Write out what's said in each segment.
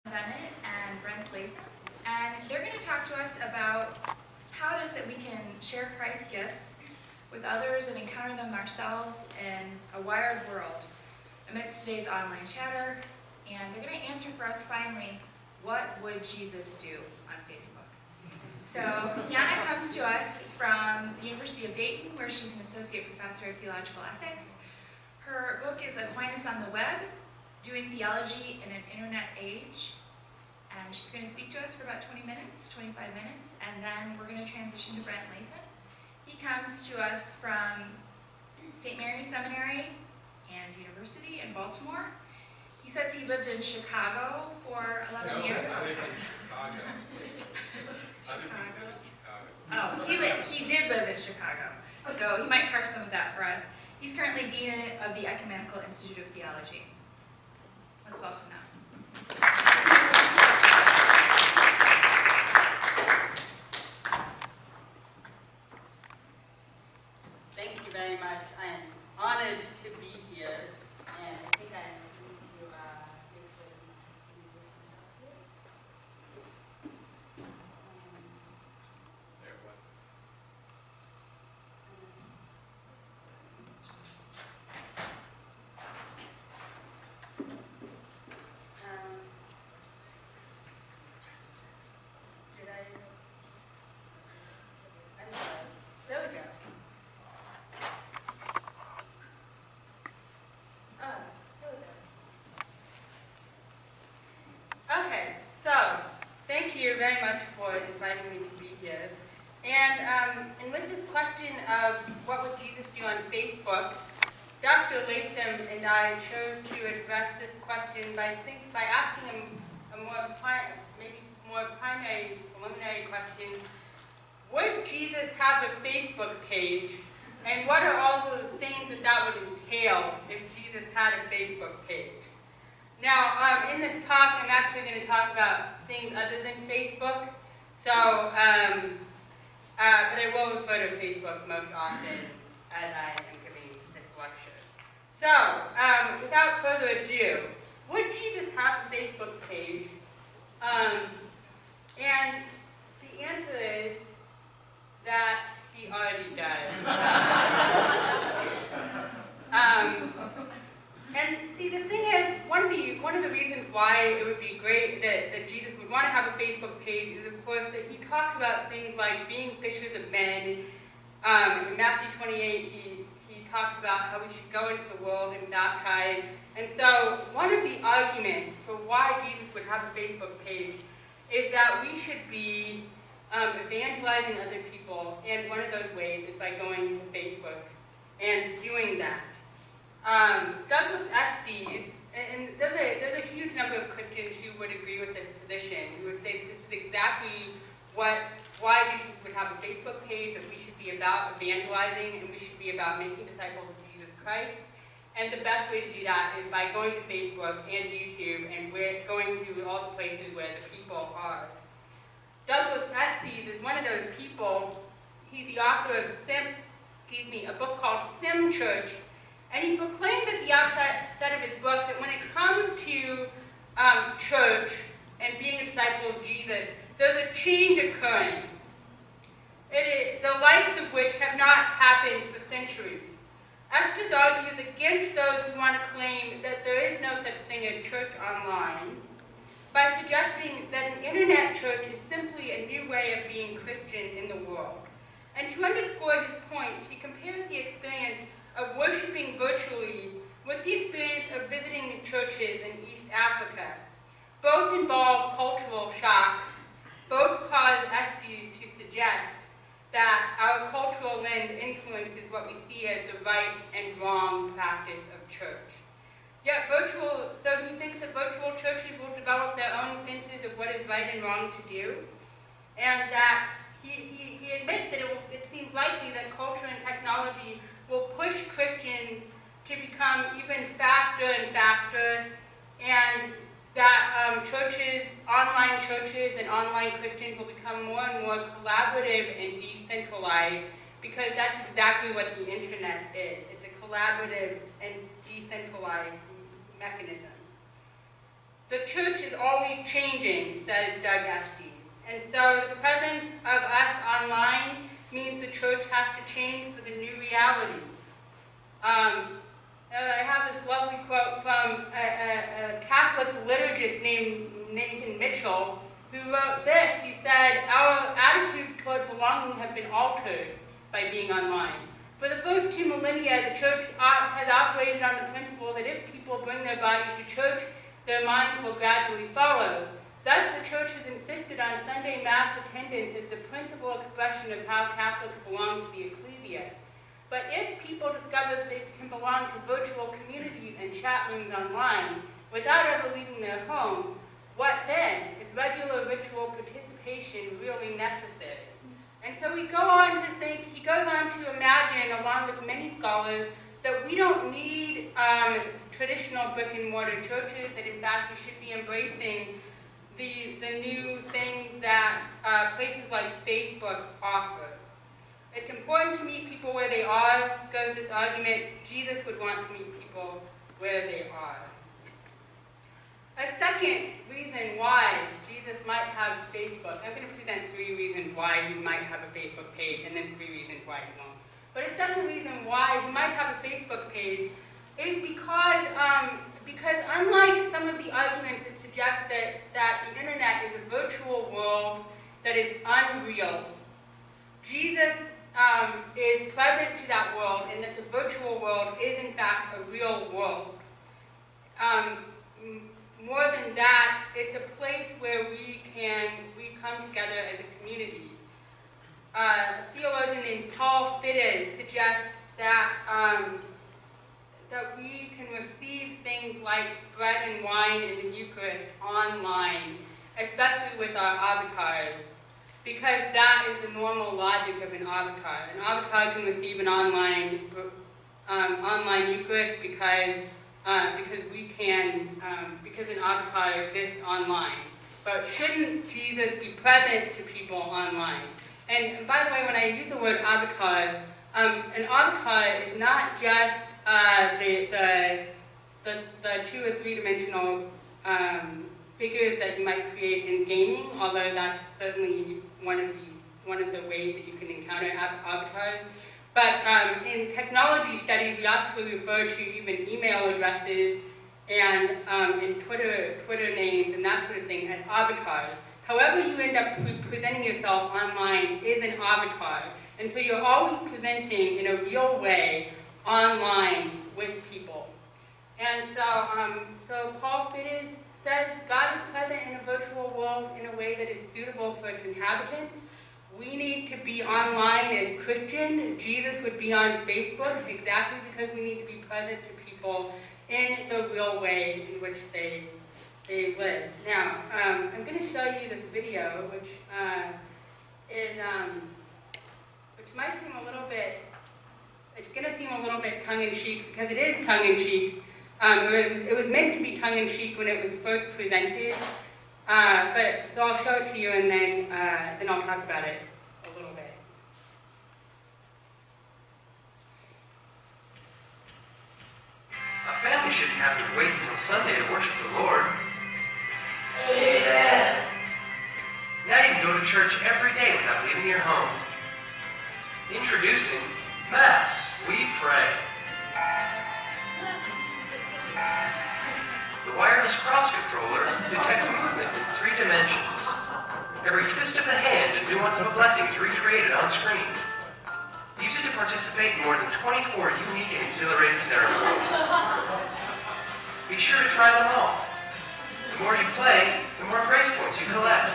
Bennett and Brent Laytham, and they're going to talk to us about how it is that we can share Christ's gifts with others and encounter them ourselves in a wired world amidst today's online chatter. And they're going to answer for us finally, what would Jesus do on Facebook? So Jana comes to us from the University of Dayton, where she's an associate professor of theological ethics. Her book is Aquinas on the Web, Doing Theology in an Internet Age. And she's going to speak to us for about 25 minutes, and then we're going to transition to Brent Laytham. He comes to us from St. Mary's Seminary and University in Baltimore. He says he lived in Chicago for 11 years. I lived in Chicago. Oh, he did live in Chicago, so he might parse some of that for us. He's currently Dean of the Ecumenical Institute of Theology. Let's welcome him. Thank you very much. I am honored to be here, and I think I need to make sure There it was. Did I? I'm sorry. There we go. Okay, so thank you very much for inviting me to be here. And with this question of what would Jesus do on Facebook, Dr. Laytham and I chose to address this question by asking him a more primary, preliminary question. Would Jesus have a Facebook page? And what are all the things that would entail if Jesus had a Facebook page? Now, in this talk, I'm actually going to talk about things other than Facebook. So, but I will refer to Facebook most often as I am giving this lecture. So, without further ado, would Jesus have a Facebook page? And the answer is that he already does. And see, the thing is, one of the reasons why it would be great that Jesus would want to have a Facebook page is, of course, that he talks about things like being fishers of men. In Matthew 28, he talks about how we should go into the world and baptize. And so, one of the arguments for why Jesus would have a Facebook page is that we should be evangelizing other people, and one of those ways is by going to Facebook and doing that. Douglas Estes, and there's a huge number of Christians who would agree with this position, who would say this is exactly why Jesus would have a Facebook page, that we should be about evangelizing and we should be about making disciples of Jesus Christ. And the best way to do that is by going to Facebook and YouTube and going to all the places where the people are. Douglas Estes is one of those people. He's the author of a book called Sim Church. And he proclaims at the outset of his book that when it comes to church and being a disciple of Jesus, there's a change occurring. The likes of which have not happened for centuries. Estes argues against those who want to claim that there is no such thing as church online by suggesting that an internet church is simply a new way of being Christian in the world. And to underscore his point, he compares the experience of worshiping virtually with the experience of visiting churches in East Africa. Both involve cultural shock. Both cause Estes to suggest that our cultural lens influences what we see as the right and wrong practice of church. Yet so he thinks that virtual churches will develop their own senses of what is right and wrong to do, and that he admits that it seems likely that culture and technology will push Christians to become even faster and faster, and that online churches and online Christians will become more and more collaborative and decentralized, because that's exactly what the internet is. It's a collaborative and decentralized mechanism. The church is always changing, says Doug Ashby. And so the presence of us online means the church has to change for the new reality. I have this lovely quote from a Catholic liturgist named Nathan Mitchell, who wrote this. He said, "Our attitude toward belonging has been altered by being online. For the first 2 millennia, the church has operated on the principle that if people bring their bodies to church, their minds will gradually follow. Thus, the church has insisted on Sunday Mass attendance as the principal expression of how Catholics belong to the ecclesia. But if people discover that they can belong to virtual communities and chat rooms online without ever leaving their home, what then? Is regular ritual participation really necessary?" And so he goes on to imagine, along with many scholars, that we don't need traditional brick and mortar churches, that in fact we should be embracing the new things that places like Facebook offer. It's important to meet people where they are. Goes this argument, Jesus would want to meet people where they are. A second reason why Jesus might have Facebook, I'm going to present 3 reasons why he might have a Facebook page, and then 3 reasons why he won't. But a second reason why he might have a Facebook page is because unlike some of the arguments that suggest that the internet is a virtual world that is unreal, Jesus is present to that world, and that the virtual world is in fact a real world. More than that, it's a place where we come together as a community. A theologian named Paul Fitted suggests that we can receive things like bread and wine in the Eucharist online, especially with our avatars, because that is the normal logic of an avatar. An avatar can receive an online Eucharist because an avatar exists online. But shouldn't Jesus be present to people online? And by the way, when I use the word avatar, an avatar is not just the 2 or 3 dimensional figures that you might create in gaming, although that's certainly one of the ways that you can encounter avatars. But in technology studies, we actually refer to even email addresses and Twitter names and that sort of thing as avatars. However you end up presenting yourself online is an avatar. And so you're always presenting in a real way online with people. And so Paul Fitted says God is present in a virtual world in a way that is suitable for its inhabitants. We need to be online as Christians. Jesus would be on Facebook exactly because we need to be present to people in the real way in which they live. Now, I'm going to show you this video, which might seem a little bit, it's going to seem a little bit tongue-in-cheek, because it is tongue-in-cheek. It was meant to be tongue-in-cheek when it was first presented, so I'll show it to you, and then I'll talk about it a little bit. A family shouldn't have to wait until Sunday to worship the Lord. Amen. Now you can go to church every day without leaving your home. Introducing Mass, We Pray. The wireless cross controller detects movement in 3 dimensions. Every twist of the hand and nuance of a blessing is recreated on screen. Use it to participate in more than 24 unique and exhilarating ceremonies. Be sure to try them all. The more you play, the more grace points you collect.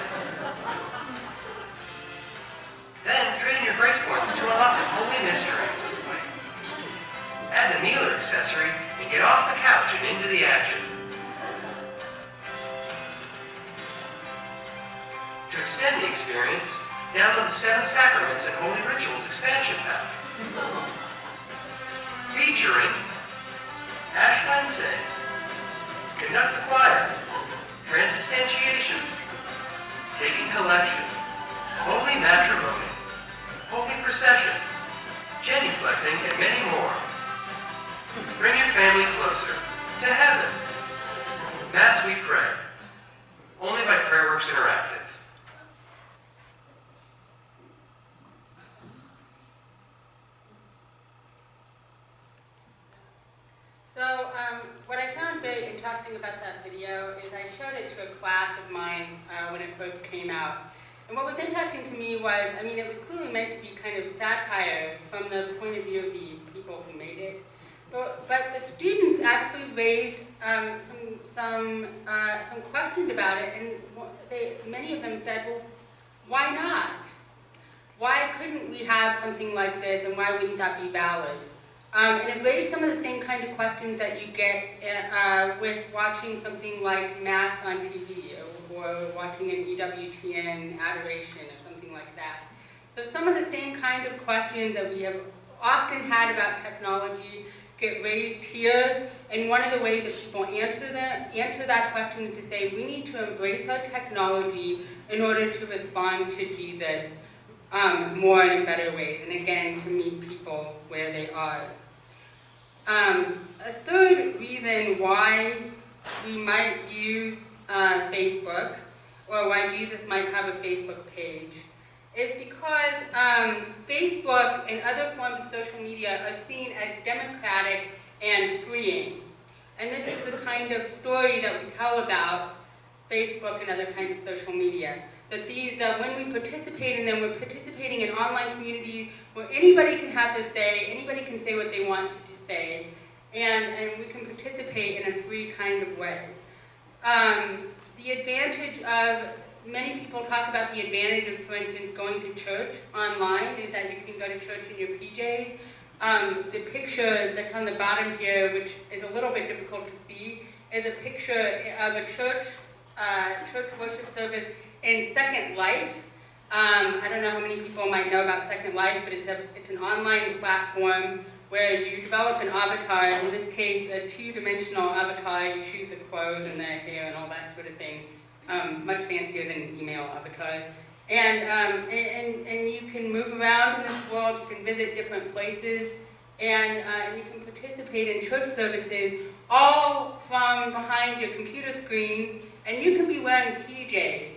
Then trade in your grace points to unlock the holy mysteries. Add the kneeler accessory and get off the couch and into the action. To extend the experience, download the 7 Sacraments and Holy Rituals expansion pack. Featuring Ash Wednesday, Conduct the Choir, Transubstantiation, Taking Collection, Holy Matrimony, Holy Procession, Genuflecting, and many more. Bring your family closer to heaven. Mass we pray, only by PrayerWorks Interactive. So what I found very interesting about that video is I showed it to a class of mine when it first came out. And what was interesting to me was, I mean, it was clearly meant to be kind of satire from the point of view of the people who made it. But the students actually raised some questions about it, and many of them said, well, why not? Why couldn't we have something like this, and why wouldn't that be valid? And it raised some of the same kind of questions that you get with watching something like Mass on TV, or watching an EWTN adoration, or something like that. So some of the same kind of questions that we have often had about technology get raised here, and one of the ways that people answer that question is to say, we need to embrace our technology in order to respond to Jesus more in better ways, and again, to meet people where they are. A third reason why we might use Facebook, or why Jesus might have a Facebook page, is because Facebook and other forms of social media are seen as democratic and freeing. And this is the kind of story that we tell about Facebook and other kinds of social media. That when we participate in them, we're participating in online communities where anybody can have their say, anybody can say what they want to say, and we can participate in a free kind of way. The advantage of, many people talk about the advantage of, for instance, going to church online, is that you can go to church in your PJs. The picture that's on the bottom here, which is a little bit difficult to see, is a picture of a church worship service in Second Life. I don't know how many people might know about Second Life, but it's an online platform where you develop an avatar, in this case a two-dimensional avatar. You choose the clothes and the hair and all that sort of thing, much fancier than email avatar. And you can move around in this world, you can visit different places, and you can participate in church services all from behind your computer screen, and you can be wearing PJs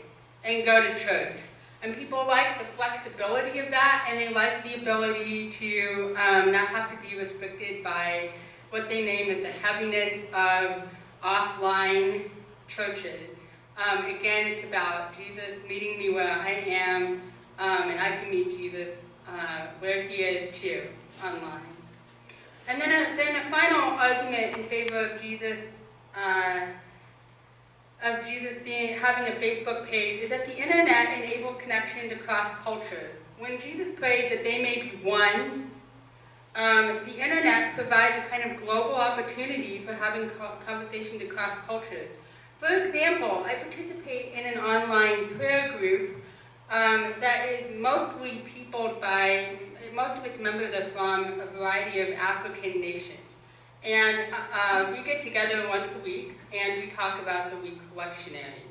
and go to church. And people like the flexibility of that, and they like the ability to not have to be restricted by what they name as the heaviness of offline churches. Again, it's about Jesus meeting me where I am, and I can meet Jesus where he is too, online. And then a final argument in favor of Jesus having a Facebook page is that the internet enabled connections across cultures. When Jesus prayed that they may be one, the internet provides a kind of global opportunity for having conversations across cultures. For example, I participate in an online prayer group that is mostly peopled by, most of its members are from a variety of African nations. And we get together once a week, and we talk about the week's lectionary.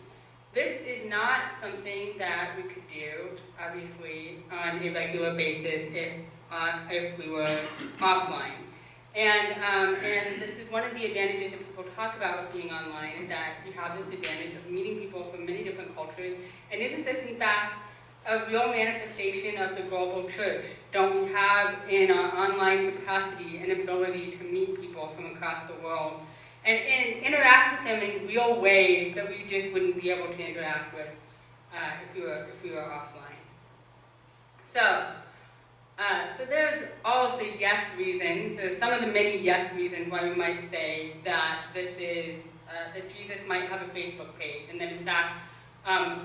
This is not something that we could do, obviously, on a regular basis if we were offline. And this is one of the advantages that people talk about with being online, is that you have this advantage of meeting people from many different cultures. And isn't this, in fact, a real manifestation of the global church? Don't we have, in our online capacity, an ability to meet people from across the world and interact with them in real ways that we just wouldn't be able to interact with if we were offline? So there's all of the yes reasons. There's some of the many yes reasons why we might say that that Jesus might have a Facebook page, and that in fact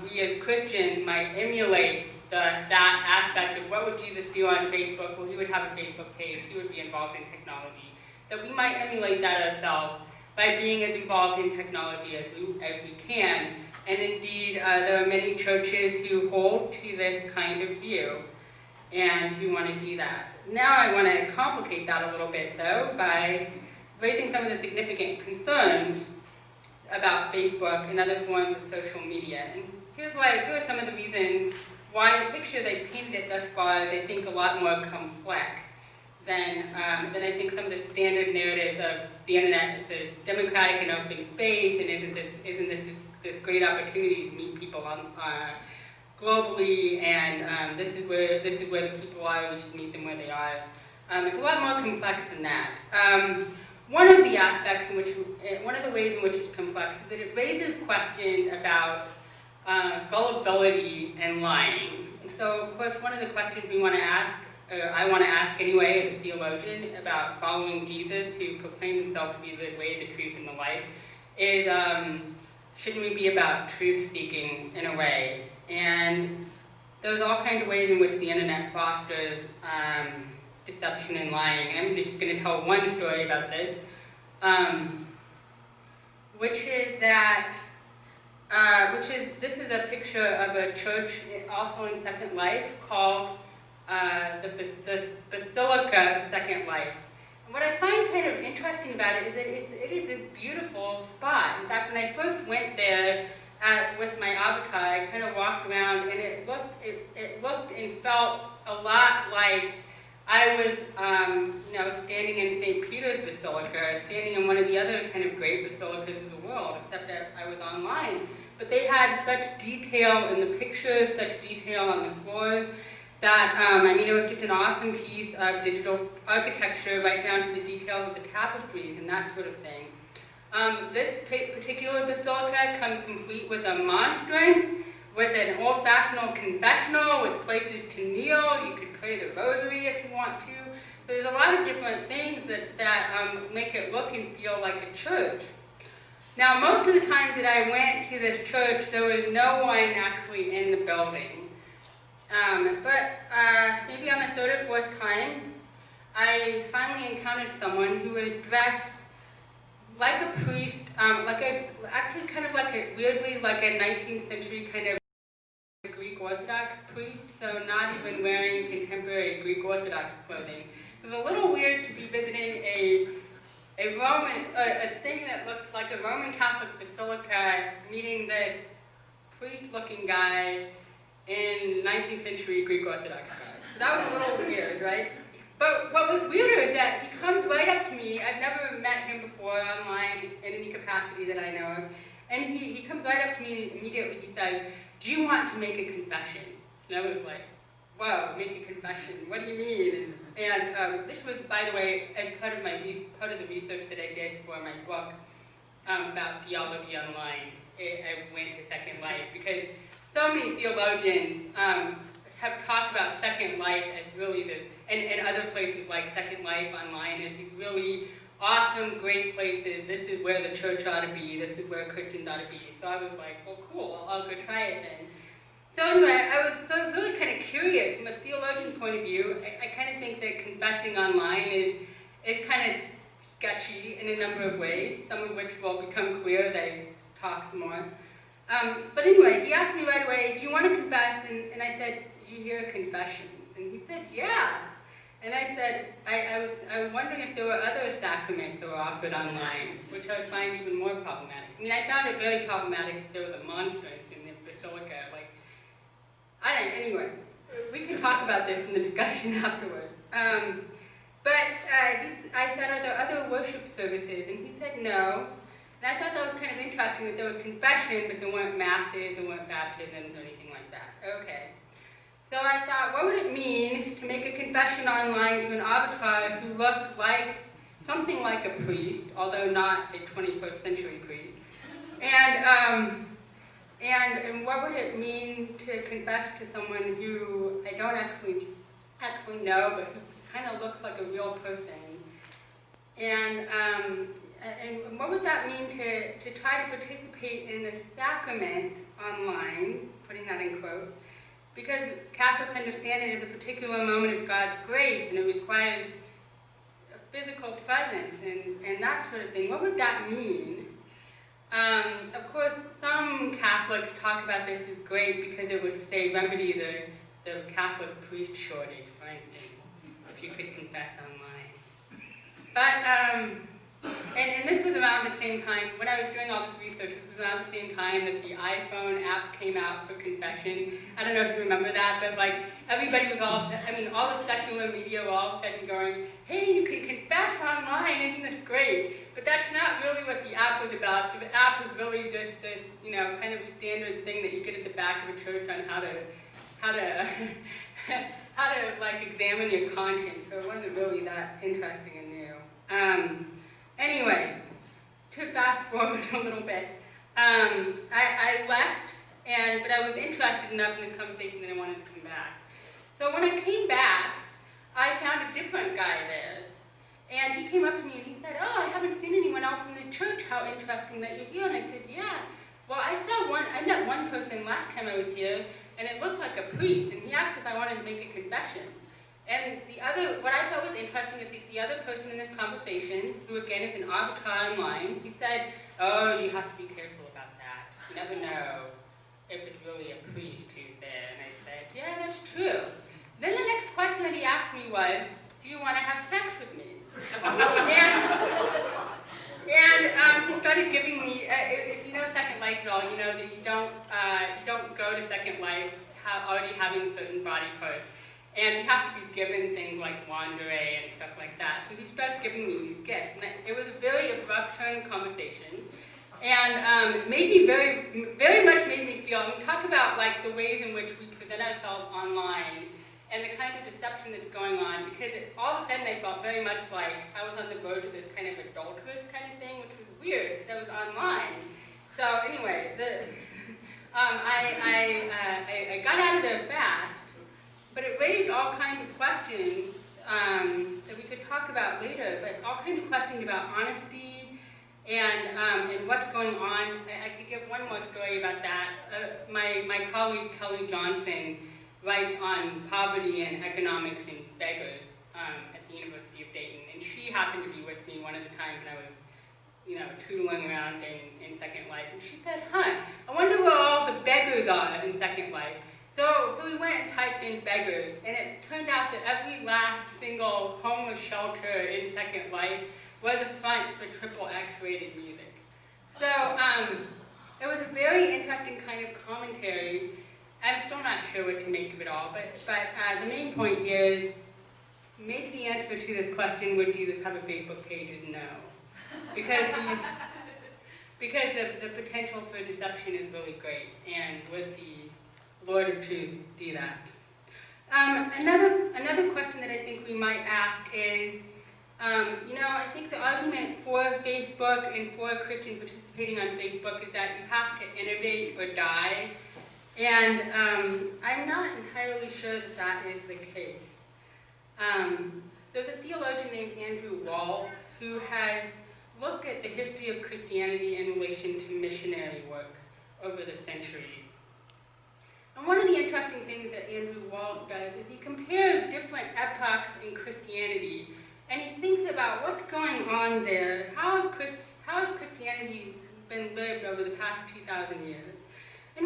we as Christians might emulate that aspect of what would Jesus do on Facebook. Well, he would have a Facebook page. He would be involved in technology. So we might emulate that ourselves by being as involved in technology as we can. And indeed, there are many churches who hold to this kind of view and who want to do that. Now I want to complicate that a little bit, though, by raising some of the significant concerns about Facebook and other forms of social media. And here are some of the reasons why the picture they painted it thus far, they think a lot more complex than I think some of the standard narratives of the internet, the democratic and open space, and isn't this great opportunity to meet people on globally, and this is where the people are. We should meet them where they are. It's a lot more complex than that. One of the aspects in which, one of the ways in which it's complex is that it raises questions about gullibility and lying. And so, of course, one of the questions we want to ask, I want to ask anyway as a theologian about following Jesus, who proclaimed himself to be the way, the truth, and the life, is shouldn't we be about truth-seeking in a way? And there's all kinds of ways in which the internet fosters deception and lying. I'm just going to tell one story about this, which is this is a picture of a church also in Second Life called the Basilica of Second Life. And what I find kind of interesting about it is that it is a beautiful spot. In fact, when I first went there with my avatar, I kind of walked around, and it looked and felt a lot like I was, standing in St. Peter's Basilica, standing in one of the other kind of great basilicas of the world, except that I was online. But they had such detail in the pictures, such detail on the floors, that, it was just an awesome piece of digital architecture, right down to the details of the tapestries and that sort of thing. This particular basilica comes complete with a monstrance, with an old-fashioned confessional, with places to kneel. You could pray the rosary if you want to. So there's a lot of different things that make it look and feel like a church. Now, most of the times that I went to this church, there was no one actually in the building. But maybe on the third or fourth time, I finally encountered someone who was dressed like a priest, weirdly like a 19th century kind of Greek Orthodox priest, so not even wearing contemporary Greek Orthodox clothing. It was a little weird to be visiting a thing that looked like a Roman Catholic basilica, meeting the priest-looking guy in 19th century Greek Orthodox guy. So that was a little weird, right? But what was weirder is that he comes right up to me. I've never met him before online in any capacity that I know of. And he comes right up to me immediately. He says, "Do you want to make a confession?" And I was like, "Whoa, make a confession? What do you mean?" And this was, by the way, as part of the research that I did for my book about theology online. I went to Second Life because so many theologians have talked about Second Life as really and other places like Second Life online as these really awesome, great places. This is where the church ought to be. This is where Christians ought to be. So I was like, well, cool, I'll go try it then. So anyway, I was really kind of curious from a theologian point of view. I kind of think that confessing online is kind of sketchy in a number of ways, some of which will become clear as I talk some more. But anyway, he asked me right away, "Do you want to confess?" And I said, "You hear a confession?" And he said, "Yeah." And I said, I was wondering if there were other sacraments that were offered online, which I would find even more problematic. I found it very problematic if there was a monstrance in the basilica. Anyway, we can talk about this in the discussion afterwards. But I said, "Are there other worship services?" And he said, "No." And I thought that was kind of interesting that there was confession, but there weren't masses, there weren't baptisms or anything like that. Okay. So I thought, what would it mean to make a confession online to an avatar who looked like something like a priest, although not a 21st century priest? And what would it mean to confess to someone who I don't actually know, but who kind of looks like a real person? And what would that mean to try to participate in the sacrament online, putting that in quotes, because Catholics understand it as a particular moment of God's grace, and it requires a physical presence and that sort of thing. What would that mean? Of course, some Catholics talk about this as great because it would, say, remedy the Catholic priest shortage, for instance, if you could confess online. But And this was around the same time, when I was doing all this research, this was around the same time that the iPhone app came out for confession. I don't know if you remember that, but like everybody was all the secular media were all of a sudden going, hey, you can confess online, isn't this great? But that's not really what the app was about. The app was really just this, kind of standard thing that you get at the back of a church on how to like examine your conscience. So it wasn't really that interesting and new. Anyway, to fast forward a little bit, I left, but I was interested enough in this conversation that I wanted to come back. So when I came back, I found a different guy there, and he came up to me and he said, oh, I haven't seen anyone else in the church, how interesting that you're here. And I said, yeah, well, I met one person last time I was here, and it looked like a priest, and he asked if I wanted to make a confession. And what I thought was interesting is the other person in this conversation, who again is an arbiter online, he said, oh, you have to be careful about that. You never know if it's really a priest who's there. And I said, yeah, that's true. Then the next question that he asked me was, do you want to have sex with me? And he started giving me, if you know Second Life at all, you know that you don't go to Second Life already having certain body parts. And you have to be given things like lingerie and stuff like that. So he started giving me these gifts. And it was a very abrupt turn in conversation. And made me very much made me feel, talk about like the ways in which we present ourselves online and the kind of deception that's going on, because all of a sudden I felt very much like I was on the verge of this kind of adulterous kind of thing, which was weird, because I was online. So anyway, I got out of there fast, but it raised all kinds of questions that we could talk about later, but all kinds of questions about honesty and what's going on. I could give one more story about that. My colleague, Kelly Johnson, writes on poverty and economics and beggars at the University of Dayton, and she happened to be with me one of the times when I was, tootling around in Second Life, and she said, I wonder where all the beggars are in Second Life. So we went and typed in beggars, and it turned out that every last single homeless shelter in Second Life was a front for XXX rated music. So it was a very interesting kind of commentary. I'm still not sure what to make of it all, but the main point here is, maybe the answer to this question, would Jesus have a Facebook page, is no. Because the potential for deception is really great, and would the Lord of Truth do that? Another question that I think we might ask is, I think the argument for Facebook and for Christians participating on Facebook is that you have to innovate or die. And I'm not entirely sure that is the case. There's a theologian named Andrew Wall who has looked at the history of Christianity in relation to missionary work over the centuries. And one of the interesting things that Andrew Wall does is he compares different epochs in Christianity, and he thinks about what's going on there. How has Christianity been lived over the past 2,000 years? And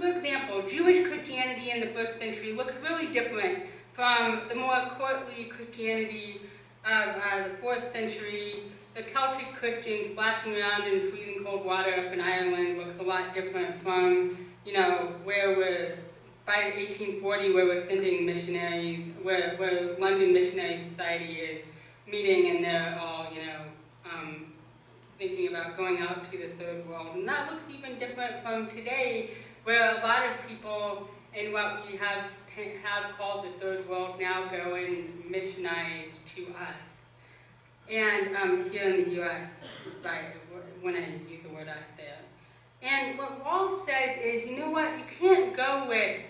for example, Jewish Christianity in the 1st century looks really different from the more courtly Christianity of the 4th century. The Celtic Christians splashing around in freezing cold water up in Ireland looks a lot different from, where we're, by 1840, where we're sending missionaries, where London Missionary Society is meeting, and they're all, thinking about going out to the third world. And that looks even different from today, where a lot of people in what we have called the third world now go and missionize to us. And here in the U.S., when I use the word us there. And what Wall said is, you know what, you can't go with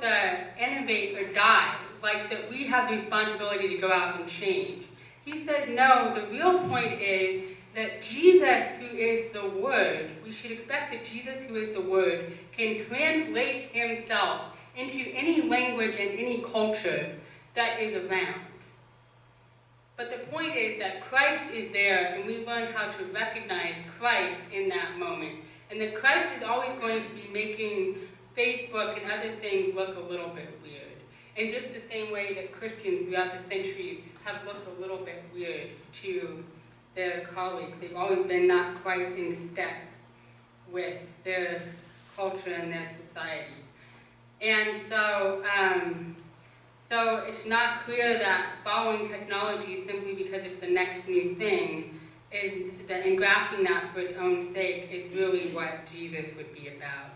the innovate or die, like that we have the responsibility to go out and change. He said, no, the real point is that Jesus, who is the Word, we should expect that Jesus, who is the Word, can translate himself into any language and any culture that is around. But the point is that Christ is there, and we learn how to recognize Christ in that moment. And that Christ is always going to be making Facebook and other things look a little bit weird. In just the same way that Christians throughout the centuries have looked a little bit weird to their colleagues. They've always been not quite in step with their culture and their society. And so, so it's not clear that following technology simply because it's the next new thing is that, and grafting that for its own sake is really what Jesus would be about.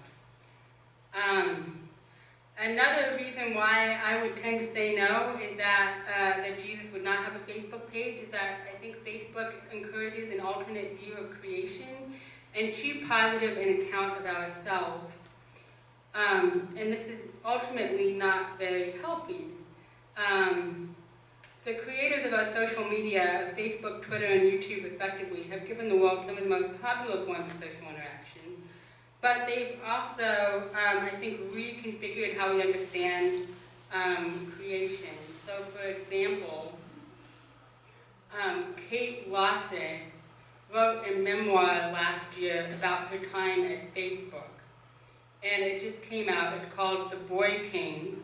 Another reason why I would tend to say no is that that Jesus would not have a Facebook page is that I think Facebook encourages an alternate view of creation and too positive an account of ourselves. And this is ultimately not very healthy. The creators of our social media, Facebook, Twitter, and YouTube respectively, have given the world some of the most popular forms of social interaction. But they've also, I think, reconfigured how we understand creation. So, for example, Kate Lawson wrote a memoir last year about her time at Facebook. And it just came out. It's called The Boy King.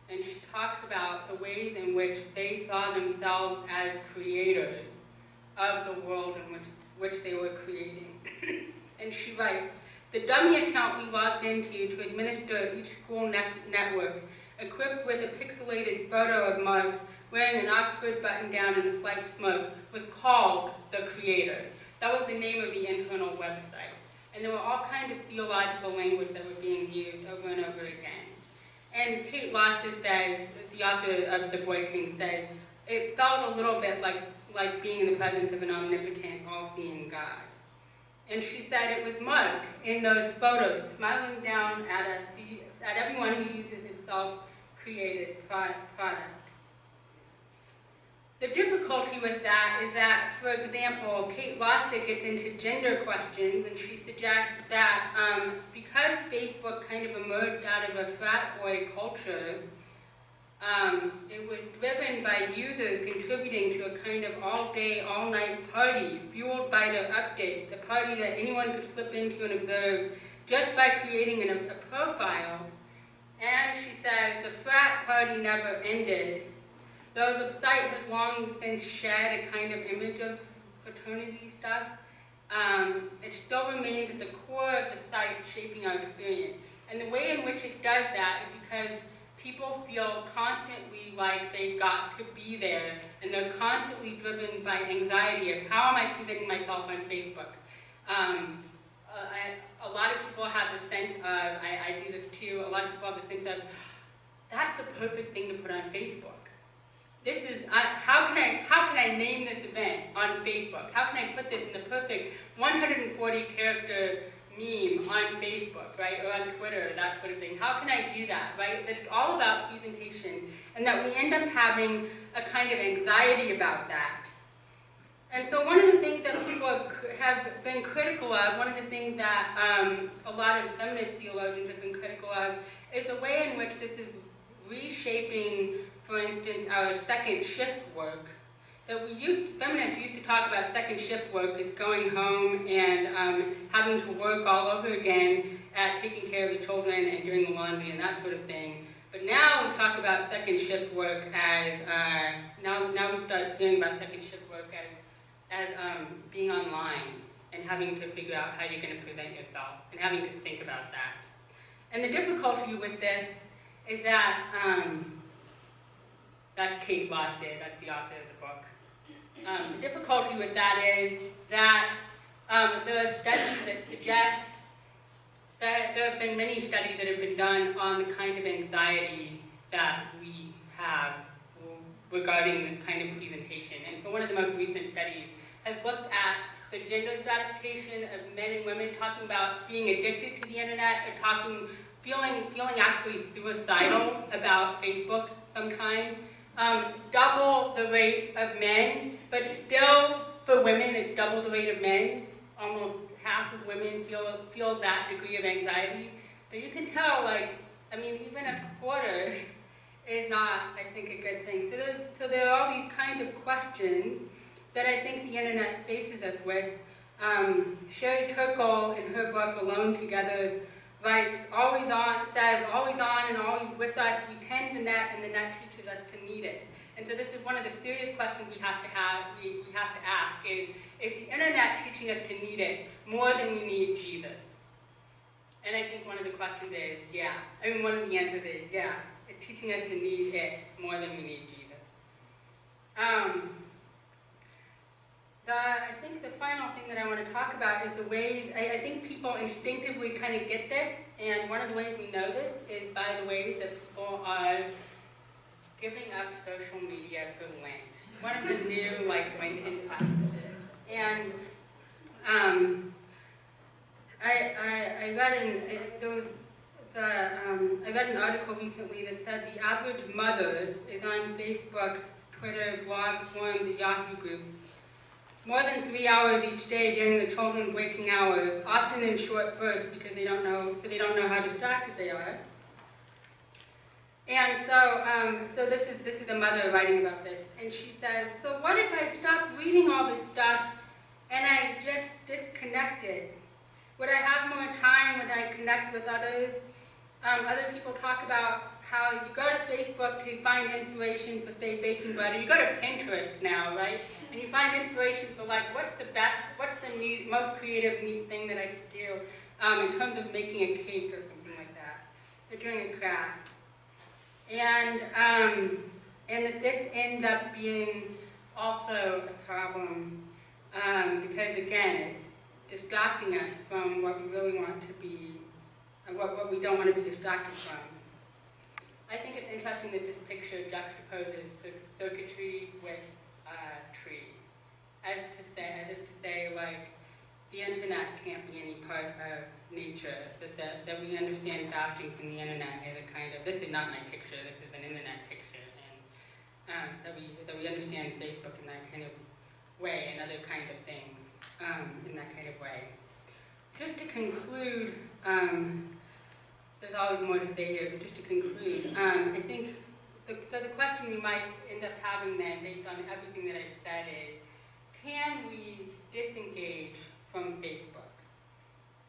And she talks about the ways in which they saw themselves as creators of the world in which they were creating. And she writes, "The dummy account we logged into to administer each school network, equipped with a pixelated photo of Mark wearing an Oxford button-down and a slight smirk, was called The Creator." That was the name of the internal website. And there were all kinds of theological language that were being used over and over again. And Kate Lawson says, the author of The Boy King, said, it felt a little bit like being in the presence of an omnipotent, all-seeing God. And she said it was Mark in those photos, smiling down at us, at everyone who uses his self-created product. The difficulty with that is that, for example, Kate Lawson gets into gender questions, and she suggests that because Facebook kind of emerged out of a frat boy culture, it was driven by users contributing to a kind of all-day, all-night party, fueled by their updates, a party that anyone could slip into and observe just by creating a profile. And she said the frat party never ended. Though the site has long since shed a kind of image of fraternity stuff, it still remains at the core of the site, shaping our experience. And the way in which it does that is because people feel constantly like they've got to be there, and they're constantly driven by anxiety of how am I presenting myself on Facebook. A lot of people have the sense of, I do this too, a lot of people have the sense of, that's the perfect thing to put on Facebook. This is, how can I name this event on Facebook? How can I put this in the perfect 140-character meme on Facebook, right, or on Twitter, that sort of thing? How can I do that, right? It's all about presentation, and that we end up having a kind of anxiety about that. And so one of the things that people have been critical of, one of the things that a lot of feminist theologians have been critical of, is the way in which this is reshaping, for instance, our second shift work. That feminists used to talk about second shift work as going home and having to work all over again at taking care of the children and doing the laundry and that sort of thing. But now we talk about second shift work as, now we start hearing about second shift work as being online and having to figure out how you're going to present yourself and having to think about that. And the difficulty with this is that, that's Kate Lawson, that's the author of the book. The difficulty with that is that there are studies that suggest that there have been many studies that have been done on the kind of anxiety that we have regarding this kind of presentation. And so one of the most recent studies has looked at the gender stratification of men and women, talking about being addicted to the internet, or feeling actually suicidal about Facebook sometimes. Double the rate of men, but still for women it's double the rate of men. Almost half of women feel that degree of anxiety. But you can tell, even a quarter is not, I think, a good thing. So there are all these kinds of questions that I think the internet faces us with. Sherry Turkle, in her book Alone Together, writes, always on and always with us, we tend the net, and the net teaches us to need it. And so this is one of the serious questions we have to ask is the internet teaching us to need it more than we need Jesus? And I think one of the questions is, yeah. One of the answers is, yeah. It's teaching us to need it more than we need Jesus. I think the final thing that I want to talk about is the ways, I think people instinctively kind of get this, and one of the ways we know this is by the ways that people are giving up social media for Lent. One of the new, Lenten practices. And I read an article recently that said the average mother is on Facebook, Twitter, blogs, forums, the Yahoo group more than 3 hours each day during the children's waking hours, often in short bursts because they don't know how distracted they are. And so this is a mother writing about this, and she says, so what if I stopped reading all this stuff and I just disconnected? Would I have more time? Would I connect with others? Other people talk about how you go to Facebook to find inspiration for, say, baking bread, or you go to Pinterest now, right? And you find inspiration for, what's the most creative, neat thing that I could do in terms of making a cake or something like that, or doing a craft. And that this ends up being also a problem because, again, it's distracting us from what we really want to be, what we don't want to be distracted from. I think it's interesting that this picture juxtaposes circuitry with tree, as to say, the internet can't be any part of nature, that we understand fasting from the internet as a kind of, this is not my picture, this is an internet picture, and that we understand Facebook in that kind of way, and other kinds of things in that kind of way. Just to conclude, there's always more to say here, but just to conclude, I think, the question we might end up having then, based on everything that I've said, is, can we disengage from Facebook?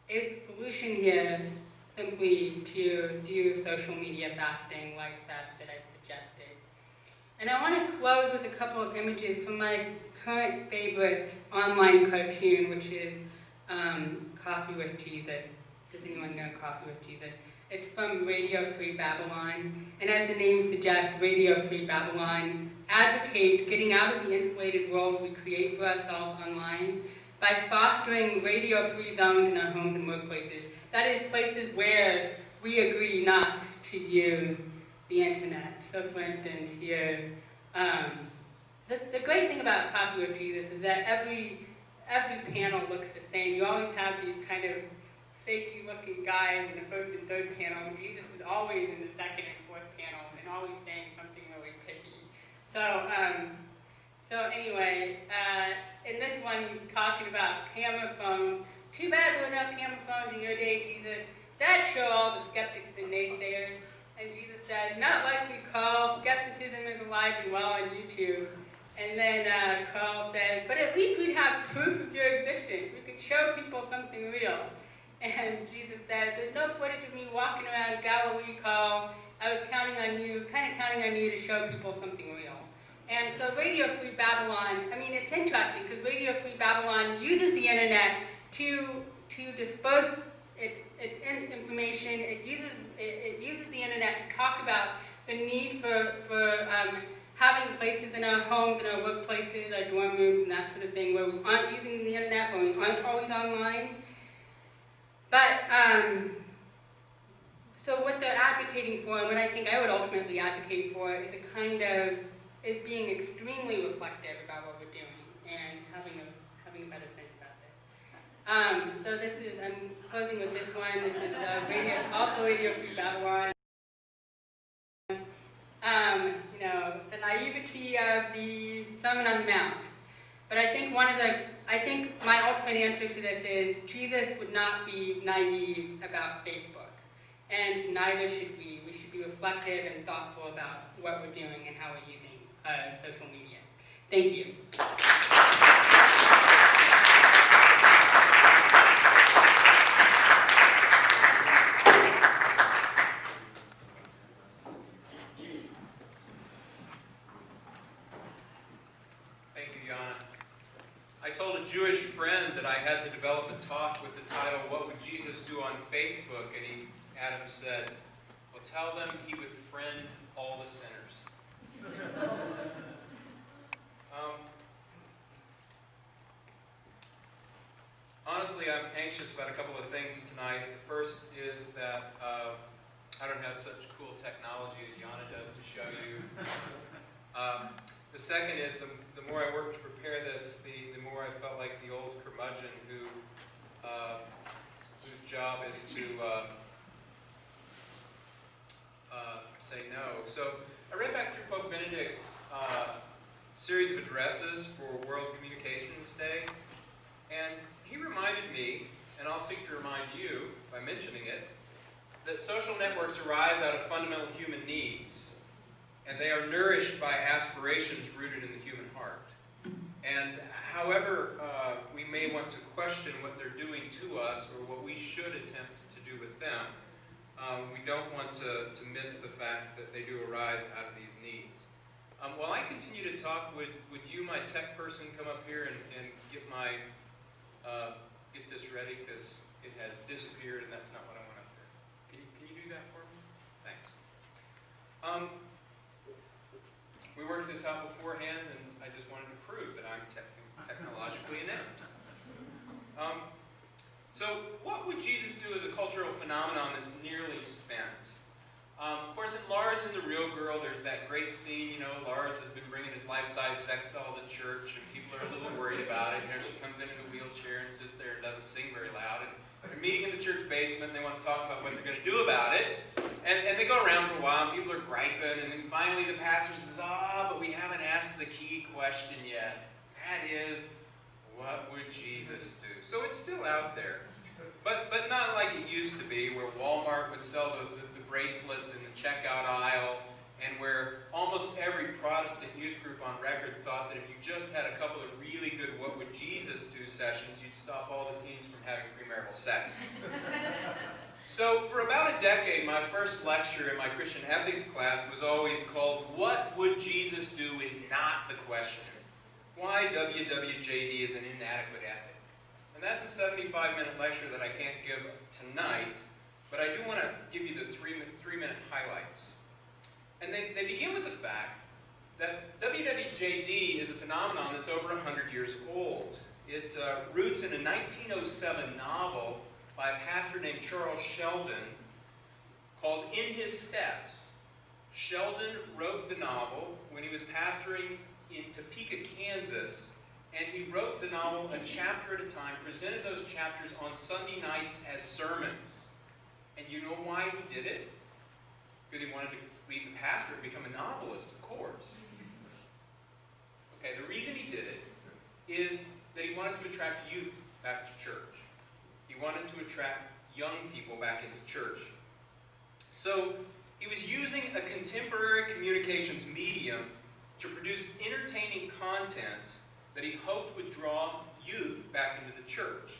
Is the solution here simply to do social media fasting like that I've suggested? And I want to close with a couple of images from my current favorite online cartoon, which is Coffee with Jesus. Does anyone know Coffee with Jesus? It's from Radio Free Babylon, and as the name suggests, Radio Free Babylon advocates getting out of the insulated world we create for ourselves online by fostering radio-free zones in our homes and workplaces. That is, places where we agree not to use the internet. So, for instance, here, the great thing about Coffee with Jesus is that every panel looks the same. You always have these kind of fakey-looking guys in the first and third panel, and Jesus is always in the second and fourth panel, and always saying something really pithy. So anyway, in this one, he's talking about camera phones. Too bad there were no camera phones in your day, Jesus. That'd show all the skeptics and naysayers. And Jesus said, not likely, Carl. Skepticism is alive and well on YouTube. And then Carl said, but at least we'd have proof of your existence. We could show people something real. And Jesus said, there's no footage of me walking around Galilee, Carl. I was counting on you to show people something real. And so Radio Free Babylon, it's interesting because Radio Free Babylon uses the internet to disperse its information. It uses the internet to talk about the need for having places in our homes, in our workplaces, our dorm rooms, and that sort of thing, where we aren't using the internet, where we aren't always online. But, so what they're advocating for, and what I think I would ultimately advocate for, is being extremely reflective about what we're doing, and having a better sense about this. So I'm closing with this one. This is also Radio Free Babylon. The naivety of the Sermon on the Mount. But I think my ultimate answer to this is Jesus would not be naive about Facebook, and neither should we. We should be reflective and thoughtful about what we're doing and how we're using social media. Thank you. talk with the title, "What Would Jesus Do on Facebook?" And Adam said, "Well, tell them he would friend all the sinners." Honestly, I'm anxious about a couple of things tonight. The first is that I don't have such cool technology as Jana does to show you. The second is the more I worked to prepare this, the more I felt like the old curmudgeon whose job is to say no. So I read back through Pope Benedict's series of addresses for World Communications Day, and he reminded me, and I'll seek to remind you by mentioning it, that social networks arise out of fundamental human needs, and they are nourished by aspirations rooted in the human heart. And however we may want to question what they're doing to us or what we should attempt to do with them, we don't want to miss the fact that they do arise out of these needs. While I continue to talk, would you, my tech person, come up here and get this ready, because it has disappeared and that's not what I want up there. Can you do that for me? Thanks. We worked this out beforehand, and I just wanted to prove that I'm technologically inept. So what would Jesus do as a cultural phenomenon that's nearly spent? Of course, in Lars and the Real Girl, there's that great scene, Lars has been bringing his life-size sex doll to church, and people are a little worried about it, and she comes in a wheelchair and sits there and doesn't sing very loud, and they're meeting in the church basement, and they want to talk about what they're going to do about it, and they go around for a while, and people are griping, and then finally the pastor says, but we haven't asked the key question yet. That is, what would Jesus do? So it's still out there, but not like it used to be, where Walmart would sell the bracelets in the checkout aisle, and where almost every Protestant youth group on record thought that if you just had a couple of really good "What Would Jesus Do" sessions, you'd stop all the teens from having premarital sex. So for about a decade, my first lecture in my Christian ethics class was always called "What Would Jesus Do" is not the question. Why WWJD is an inadequate ethic. And that's a 75-minute lecture that I can't give tonight, but I do want to give you the three-minute highlights. And they begin with the fact that WWJD is a phenomenon that's over 100 years old. It roots in a 1907 novel by a pastor named Charles Sheldon called "In His Steps." Sheldon wrote the novel when he was pastoring in Topeka, Kansas, and he wrote the novel a chapter at a time, presented those chapters on Sunday nights as sermons. And you know why he did it? Because he wanted to leave the pastor and become a novelist, of course. Okay, the reason he did it is that he wanted to attract youth back to church. He wanted to attract young people back into church. So he was using a contemporary communications medium to produce entertaining content that he hoped would draw youth back into the church.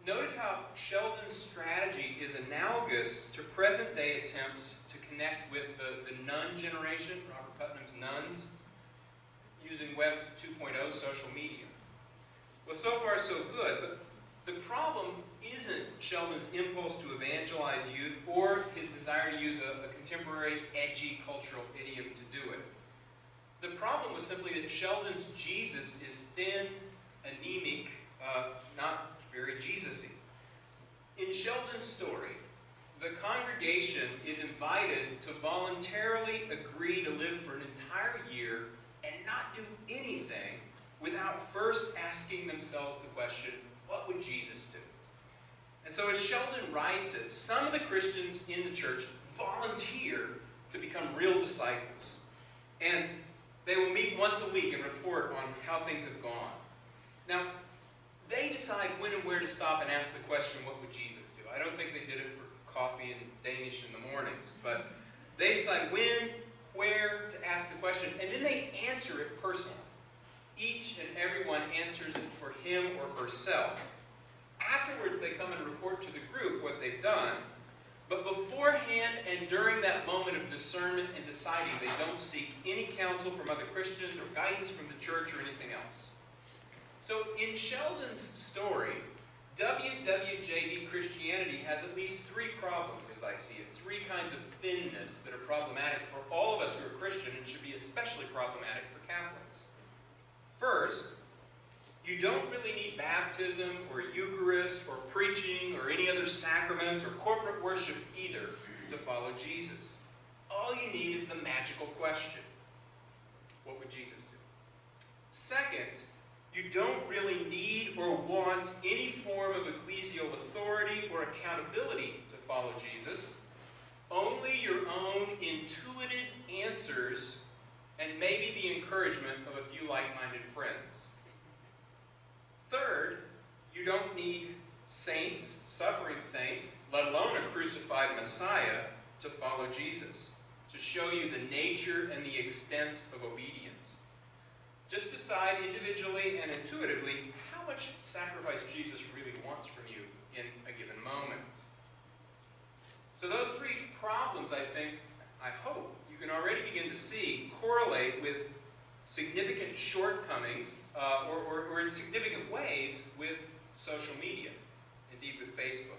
Notice how Sheldon's strategy is analogous to present-day attempts to connect with the nun generation, Robert Putnam's nuns, using Web 2.0 social media. Well, so far so good, but the problem isn't Sheldon's impulse to evangelize youth or his desire to use a contemporary, edgy cultural idiom to do it. The problem was simply that Sheldon's Jesus is thin, anemic, not very Jesus-y. In Sheldon's story, the congregation is invited to voluntarily agree to live for an entire year and not do anything without first asking themselves the question, what would Jesus do? And so as Sheldon writes it, some of the Christians in the church volunteer to become real disciples. And they will meet once a week and report on how things have gone. Now, they decide when and where to stop and ask the question, what would Jesus do? I don't think they did it for coffee and Danish in the mornings, but they decide when, where to ask the question, and then they answer it personally. Each and every one answers it for him or herself. Afterwards, they come and report to the group what they've done, but beforehand and during that moment of discernment and deciding, they don't seek any counsel from other Christians or guidance from the church or anything else. So in Sheldon's story, WWJD Christianity has at least three problems, as I see it. Three kinds of thinness that are problematic for all of us who are Christian and should be especially problematic for Catholics. First, you don't really need baptism or Eucharist or preaching or any other sacraments or corporate worship either to follow Jesus. All you need is the magical question. What would Jesus do? Second, you don't really need or want any form of ecclesial authority or accountability to follow Jesus. Only your own intuitive answers and maybe the encouragement of a few like-minded friends. Third, you don't need saints, suffering saints, let alone a crucified Messiah, to follow Jesus, to show you the nature and the extent of obedience. Just decide individually and intuitively how much sacrifice Jesus really wants from you in a given moment. So those three problems, I hope, you can already begin to see correlate with significant shortcomings or in significant ways with social media, indeed with Facebook.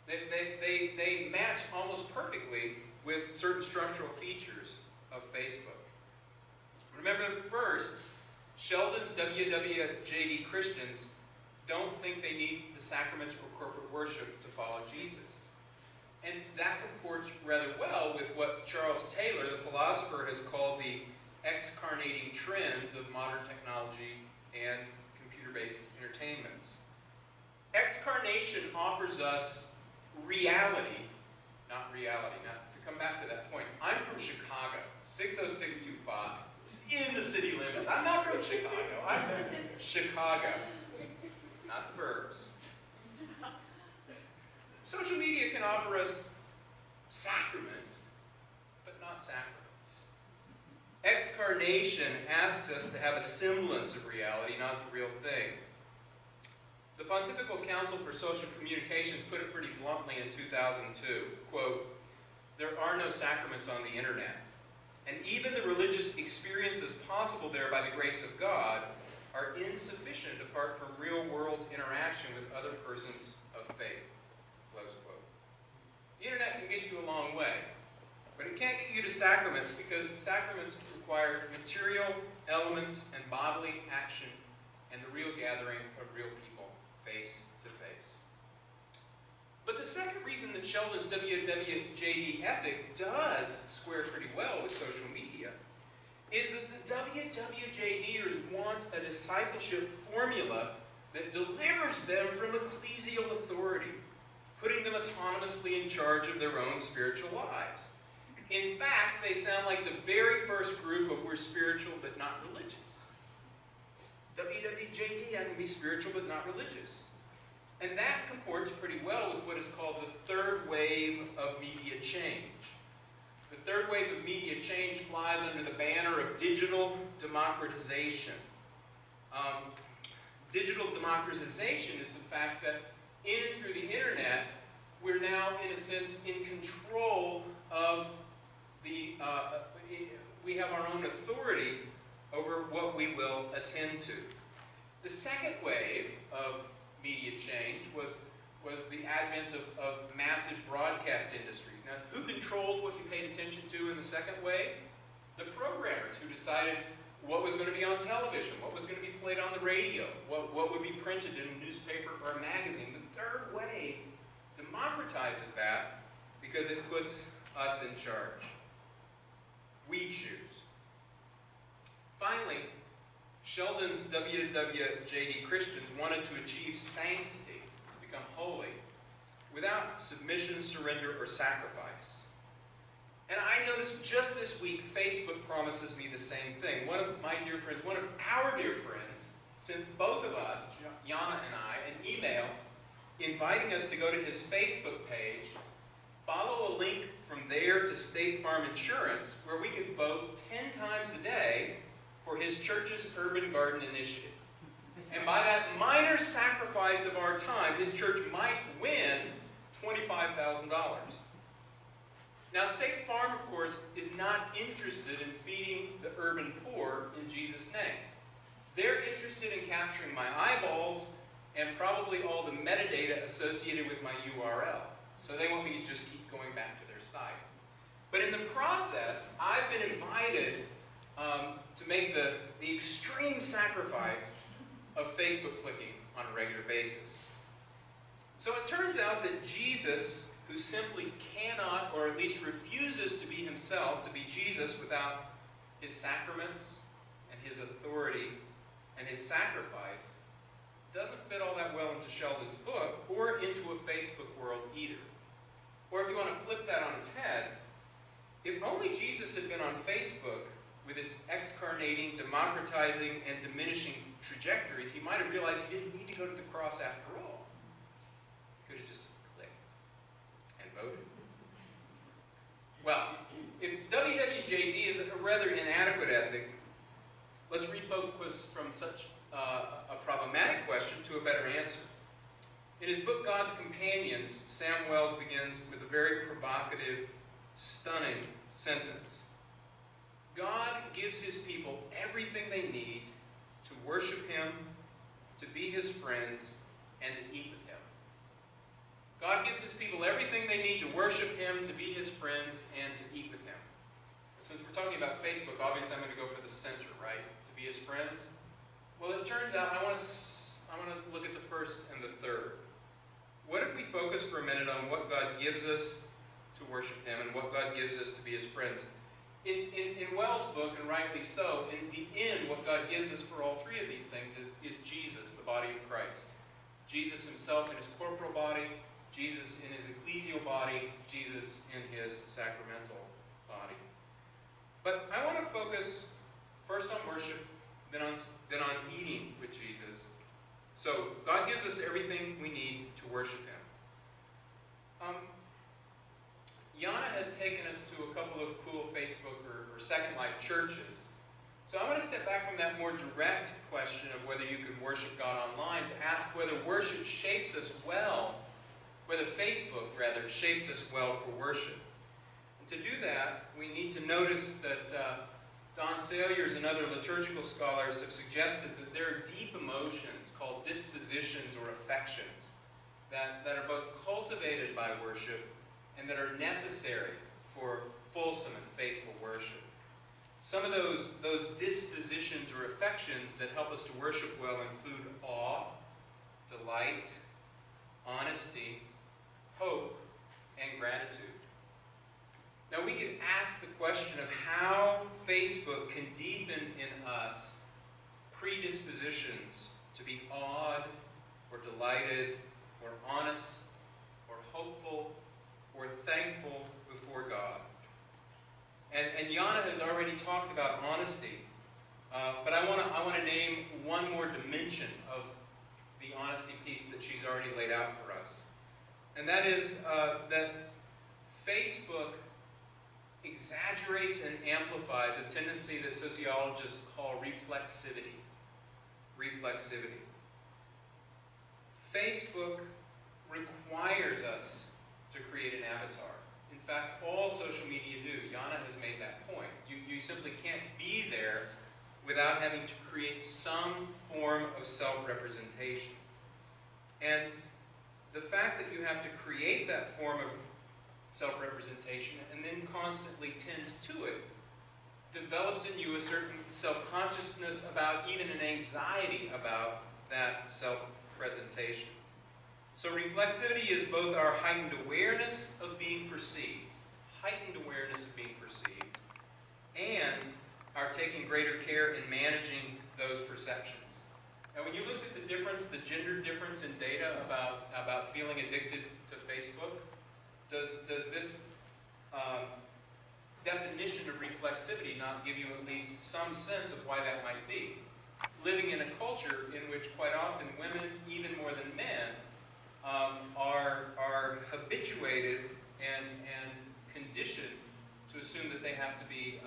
They match almost perfectly with certain structural features of Facebook. Remember, first, Sheldon's WWJD Christians don't think they need the sacraments or corporate worship to follow Jesus. And that comports rather well with what Charles Taylor, the philosopher, has called the excarnating trends of modern technology and computer-based entertainments. Excarnation offers us reality, not reality. Now, to come back to that point, I'm from Chicago, 60625. It's in the city limits. I'm not from Chicago. I'm from Chicago, not the burbs. Social media can offer us sacraments, but not sacraments. Excarnation asks us to have a semblance of reality, not the real thing. The Pontifical Council for Social Communications put it pretty bluntly in 2002, quote, "There are no sacraments on the internet, and even the religious experiences possible there by the grace of God are insufficient apart from real-world interaction with other persons of faith." Close quote. The internet can get you a long way, but it can't get you to sacraments because sacraments require material elements and bodily action and the real gathering of real people face to face. But the second reason that Sheldon's WWJD ethic does square pretty well with social media is that the WWJDers want a discipleship formula that delivers them from ecclesial authority, putting them autonomously in charge of their own spiritual lives. In fact, they sound like the very first group of "we're spiritual but not religious." WWJD, I can be spiritual but not religious. And that comports pretty well with what is called the third wave of media change. The third wave of media change flies under the banner of digital democratization. Digital democratization is the fact that in and through the internet, we're now, in a sense, in control of we have our own authority over what we will attend to. The second wave of media change was the advent of massive broadcast industries. Now, who controlled what you paid attention to in the second wave? The programmers who decided what was going to be on television, what was going to be played on the radio, what would be printed in a newspaper or a magazine. The third wave democratizes that because it puts us in charge. We choose. Finally, Sheldon's WWJD Christians wanted to achieve sanctity, to become holy, without submission, surrender, or sacrifice. And I noticed just this week, Facebook promises me the same thing. One of my dear friends, one of our dear friends, sent both of us, Jana and I, an email inviting us to go to his Facebook page, follow a link from there to State Farm Insurance, where we could vote 10 times a day for his church's Urban Garden Initiative. And by that minor sacrifice of our time, his church might win $25,000. Now, State Farm, of course, is not interested in feeding the urban poor in Jesus' name. They're interested in capturing my eyeballs and probably all the metadata associated with my URL. So they want me to just keep going back to their site. But in the process, I've been invited to make the extreme sacrifice of Facebook clicking on a regular basis. So it turns out that Jesus, who simply cannot, or at least refuses to be himself, to be Jesus without his sacraments and his authority and his sacrifice, doesn't fit all that well into Sheldon's book or into a Facebook world either. Or if you want to flip that on its head, if only Jesus had been on Facebook with its excarnating, democratizing, and diminishing trajectories, he might have realized he didn't need to go to the cross after all. He could have just clicked and voted. Well, if WWJD is a rather inadequate ethic, let's refocus from such a problematic question to a better answer. In his book, God's Companions, Sam Wells begins with a very provocative, stunning sentence. God gives his people everything they need to worship him, to be his friends, and to eat with him. God gives his people everything they need to worship him, to be his friends, and to eat with him. Since we're talking about Facebook, obviously I'm going to go for the center, right? To be his friends. Well, it turns out I want to look at the first and the third. What if we focus for a minute on what God gives us to worship him and what God gives us to be his friends? In Wells' book, and rightly so, in the end, what God gives us for all three of these things is Jesus, the body of Christ. Jesus himself in his corporal body, Jesus in his ecclesial body, Jesus in his sacramental body. But I want to focus first on worship, then on eating with Jesus. So God gives us everything we need to worship him. Jana has taken us to a couple of cool Facebook or Second Life churches. So I want to step back from that more direct question of whether you can worship God online to ask whether worship shapes us well, whether Facebook, rather, shapes us well for worship. And to do that, we need to notice that Don Salyers and other liturgical scholars have suggested that there are deep emotions called dispositions or affections that are both cultivated by worship and that are necessary for fulsome and faithful worship. Some of those dispositions or affections that help us to worship well include awe, delight, honesty, hope, and gratitude. Now we can ask the question of how Facebook can deepen in us predispositions to be awed or delighted or honest or hopeful or thankful before God. And Jana has already talked about honesty, but I want to name one more dimension of the honesty piece that she's already laid out for us. And that is that Facebook exaggerates and amplifies a tendency that sociologists call reflexivity. Reflexivity. Facebook requires us to create an avatar. In fact, all social media do. Jana has made that point. You simply can't be there without having to create some form of self-representation. And the fact that you have to create that form of self-representation and then constantly tend to it develops in you a certain self-consciousness about, even an anxiety about that self-presentation. So reflexivity is both our heightened awareness of being perceived, and our taking greater care in managing those perceptions. Now when you look at the difference, the gender difference in data about feeling addicted to Facebook, does this definition of reflexivity not give you at least some sense of why that might be? Living in a culture in which quite often women, even more than men, are habituated and conditioned to assume that they have to be,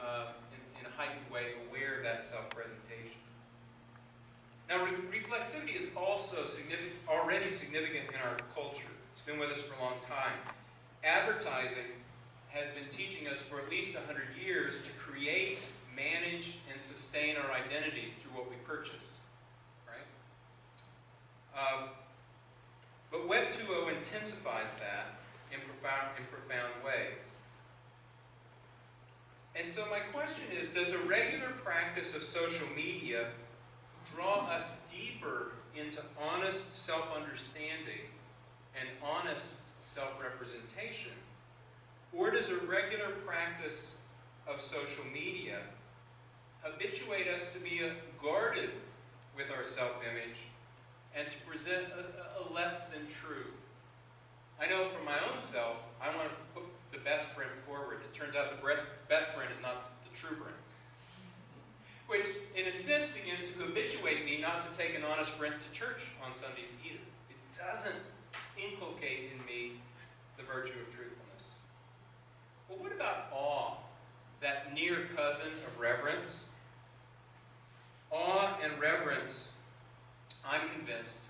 in a heightened way, aware of that self-presentation. Now, reflexivity is also already significant in our culture. It's been with us for a long time. Advertising has been teaching us for at least 100 years to create, manage, and sustain our identities through what we purchase. Right? But Web 2.0 intensifies that in profound ways. And so my question is, does a regular practice of social media draw us deeper into honest self-understanding and honest self-representation? Or does a regular practice of social media habituate us to be guarded with our self-image and to present a less than true? I know for my own self, I want to put the best Brent forward. It turns out the best Brent is not the true Brent. Which, in a sense, begins to habituate me not to take an honest Brent to church on Sundays either. It doesn't inculcate in me the virtue of truthfulness. Well, what about awe, that near cousin of reverence? Awe and reverence, I'm convinced,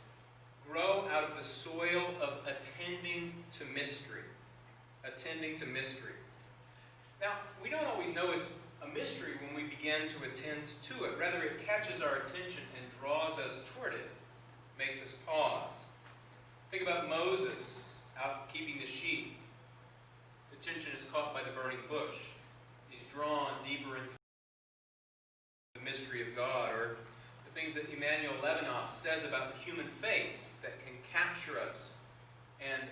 grow out of the soil of attending to mystery. Attending to mystery. Now, we don't always know it's a mystery when we begin to attend to it. Rather, it catches our attention and draws us toward it, makes us pause. Think about Moses out keeping the sheep. Attention is caught by the burning bush. He's drawn deeper into the mystery of God, or the things that Emmanuel Levinas says about the human face that can capture us and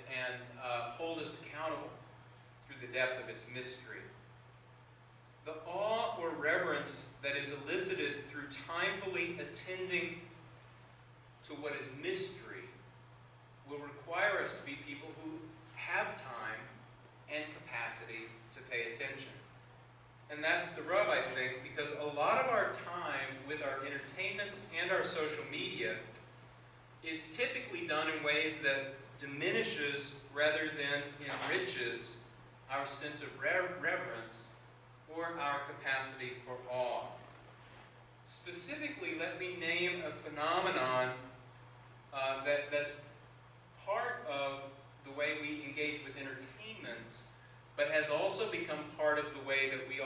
hold us accountable through the depth of its mystery. The awe or reverence that is elicited through timefully attending to what is mystery will require us to be people who have time and capacity to pay attention. And that's the rub, I think, because a lot of our time with our entertainments and our social media is typically done in ways that diminishes rather than enriches our sense of reverence or our capacity for awe. Specifically, let me name a phenomenon that's part of the way we engage with entertainments, but has also become part of the way that we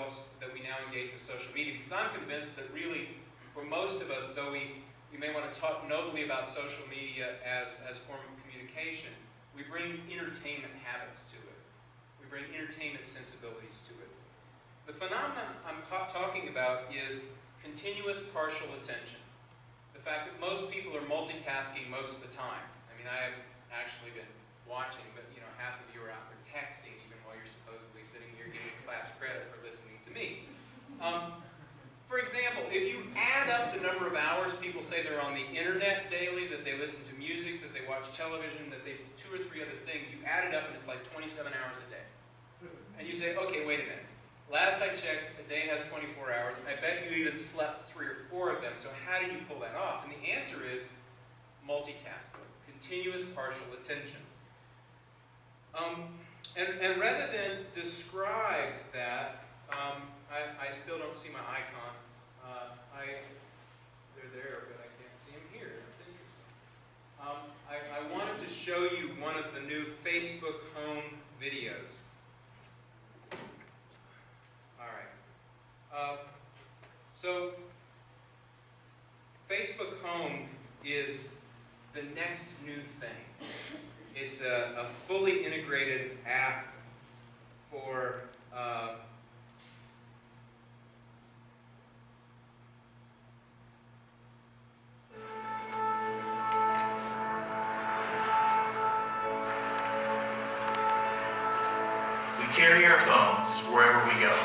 now engage with social media. Because I'm convinced that really, for most of us, though we may want to talk nobly about social media as a form of communication, we bring entertainment habits to it. We bring entertainment sensibilities to it. The phenomenon I'm talking about is continuous partial attention. The fact that most people are multitasking most of the time. I mean, I haven't actually been watching, but half of you are out there texting even while you're supposedly sitting here getting class credit for listening to me. For example, if you add up the number of hours people say they're on the internet daily, that they listen to music, that they watch television, that they do 2 or 3 other things, you add it up and it's like 27 hours a day. And you say, okay, wait a minute. Last I checked, a day has 24 hours. I bet you even slept 3 or 4 of them. So how do you pull that off? And the answer is multitasking, continuous partial attention. And rather than describe that, I still don't see my icons. They're there, but I can't see them here. That's interesting. I wanted to show you one of the new Facebook Home videos. All right. So Facebook Home is the next new thing. It's a fully integrated app for we carry our phones wherever we go.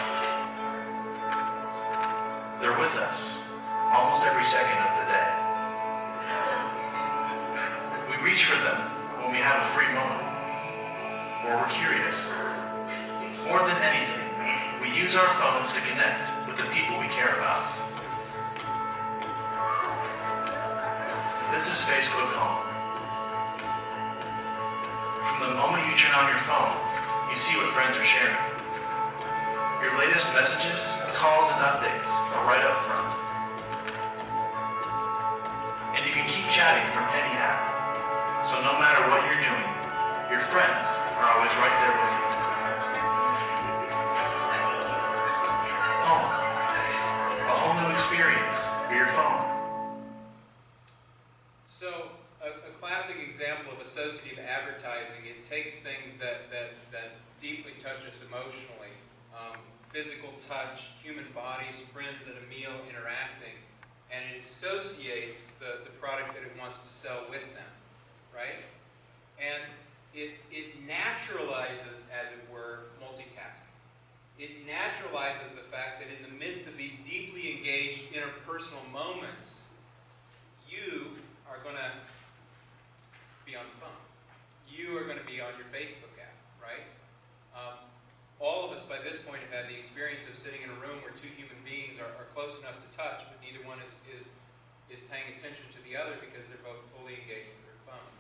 They're with us almost every second of the day. We reach for them when we have a free moment, or we're curious. More than anything, we use our phones to connect with the people we care about. This is Facebook Home. From the moment you turn on your phone, you see what friends are sharing. Your latest messages, calls, and updates are right up front. And you can keep chatting from any app. So no matter what you're doing, your friends are always right there with you. Home. A whole new experience for your phone. So, a that deeply touch us emotionally. Physical touch, human bodies, friends at a meal interacting, and it associates the product that it wants to sell with them, right? And it naturalizes, as it were, multitasking. It naturalizes the fact that in the midst of these deeply engaged interpersonal moments, you are going to be on the phone. You are going to be on your Facebook app, right? All of us by this point have had the experience of sitting in a room where two human beings are close enough to touch, but neither one is paying attention to the other because they're both fully engaged with their phone.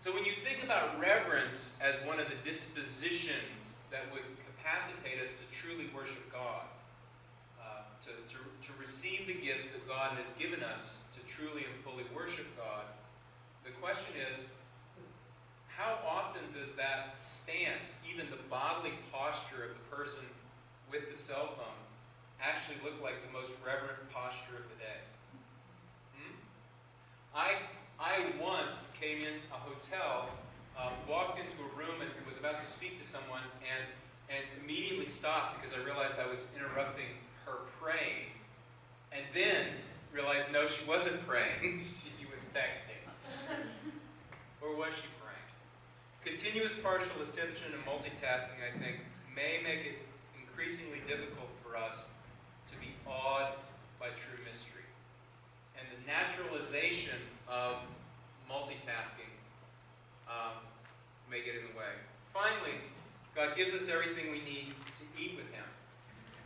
So when you think about reverence as one of the dispositions that would capacitate us to truly worship God, to receive the gift that God has given us to truly and fully worship God, the question is, how often does that stance, even the bodily posture of the person with the cell phone, actually look like the most reverent posture of the day? I once came in a hotel, walked into a room and was about to speak to someone, and immediately stopped because I realized I was interrupting her praying, and then realized, no, she wasn't praying. She was texting. Or was she praying? Continuous partial attention and multitasking, I think, may make it increasingly difficult for us to be awed by true mystery. And the naturalization of multitasking may get in the way. Finally, God gives us everything we need to eat with Him.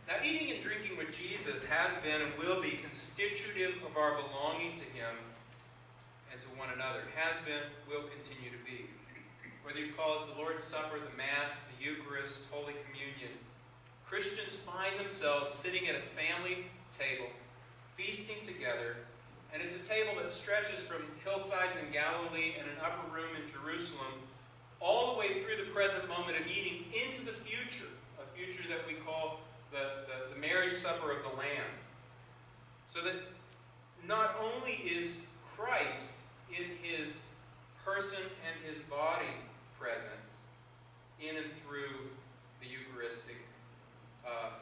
Now, eating and drinking with Jesus has been and will be constitutive of our belonging to Him and to one another. Has been, will continue to be. Whether you call it the Lord's Supper, the Mass, the Eucharist, Holy Communion, Christians find themselves sitting at a family table, feasting together, and it's a table that stretches from hillsides in Galilee and an upper room in Jerusalem, all the way through the present moment of eating into the future, a future that we call the marriage supper of the Lamb. So that not only is Christ in His person and His body present in and through the Eucharistic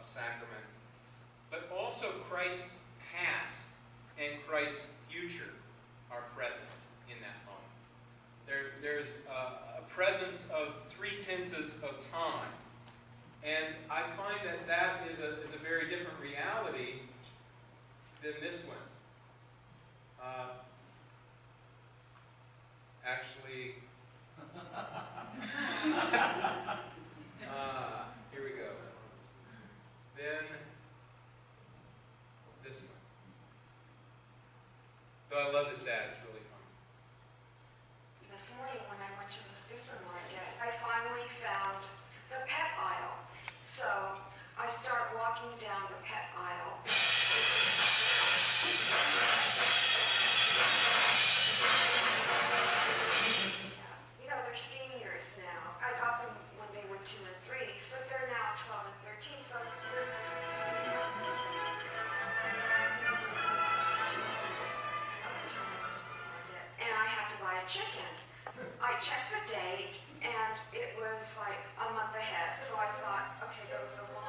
sacrament, but also Christ's past and Christ's future are present in that moment. There's a presence of 3 tenses of time, and I find that is a very different reality than this one. Actually, here we go. Then this one. Though I love this ad, it's really fun. This morning when I went to the supermarket, I finally found the pet aisle. So I start walking down the pet aisle. They're seniors now. I got them when they were 2 and 3, but they're now 12 and 13, so and I had to buy a chicken. I checked the date, and it was like a month ahead, so I thought, okay, there was a long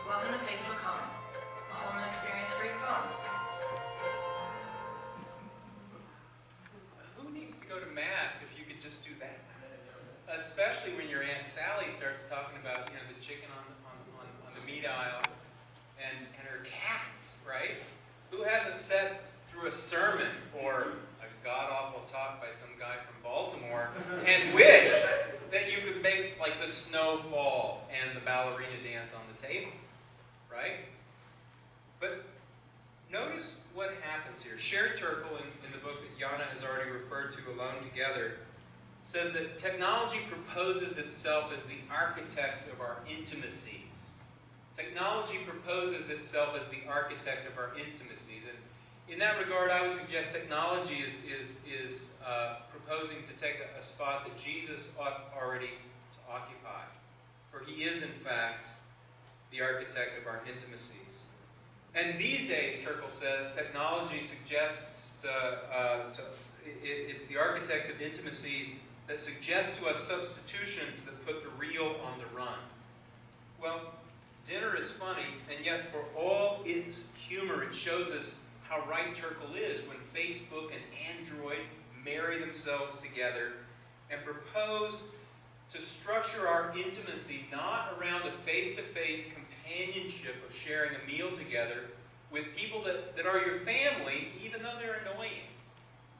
Welcome to Facebook Home, a whole new experience for your phone. Who needs to go to Mass if you could just do that? Especially when your Aunt Sally starts talking about, the chicken on the meat aisle and her cats, right? Who hasn't sat through a sermon or a god-awful talk by some guy from Baltimore and wish that you could make like the snow fall and the ballerina dance on the table, right? But notice what happens here. Sharon Turkle, in the book that Jana has already referred to, Alone Together, says that technology proposes itself as the architect of our intimacies. Technology proposes itself as the architect of our intimacies. In that regard, I would suggest technology is proposing to take a spot that Jesus ought already to occupy. For he is, in fact, the architect of our intimacies. And these days, Turkle says, technology suggests it's the architect of intimacies that suggests to us substitutions that put the real on the run. Well, dinner is funny, and yet for all its humor, it shows us how right Turkle is when Facebook and Android marry themselves together and propose to structure our intimacy not around the face-to-face companionship of sharing a meal together with people that are your family, even though they're annoying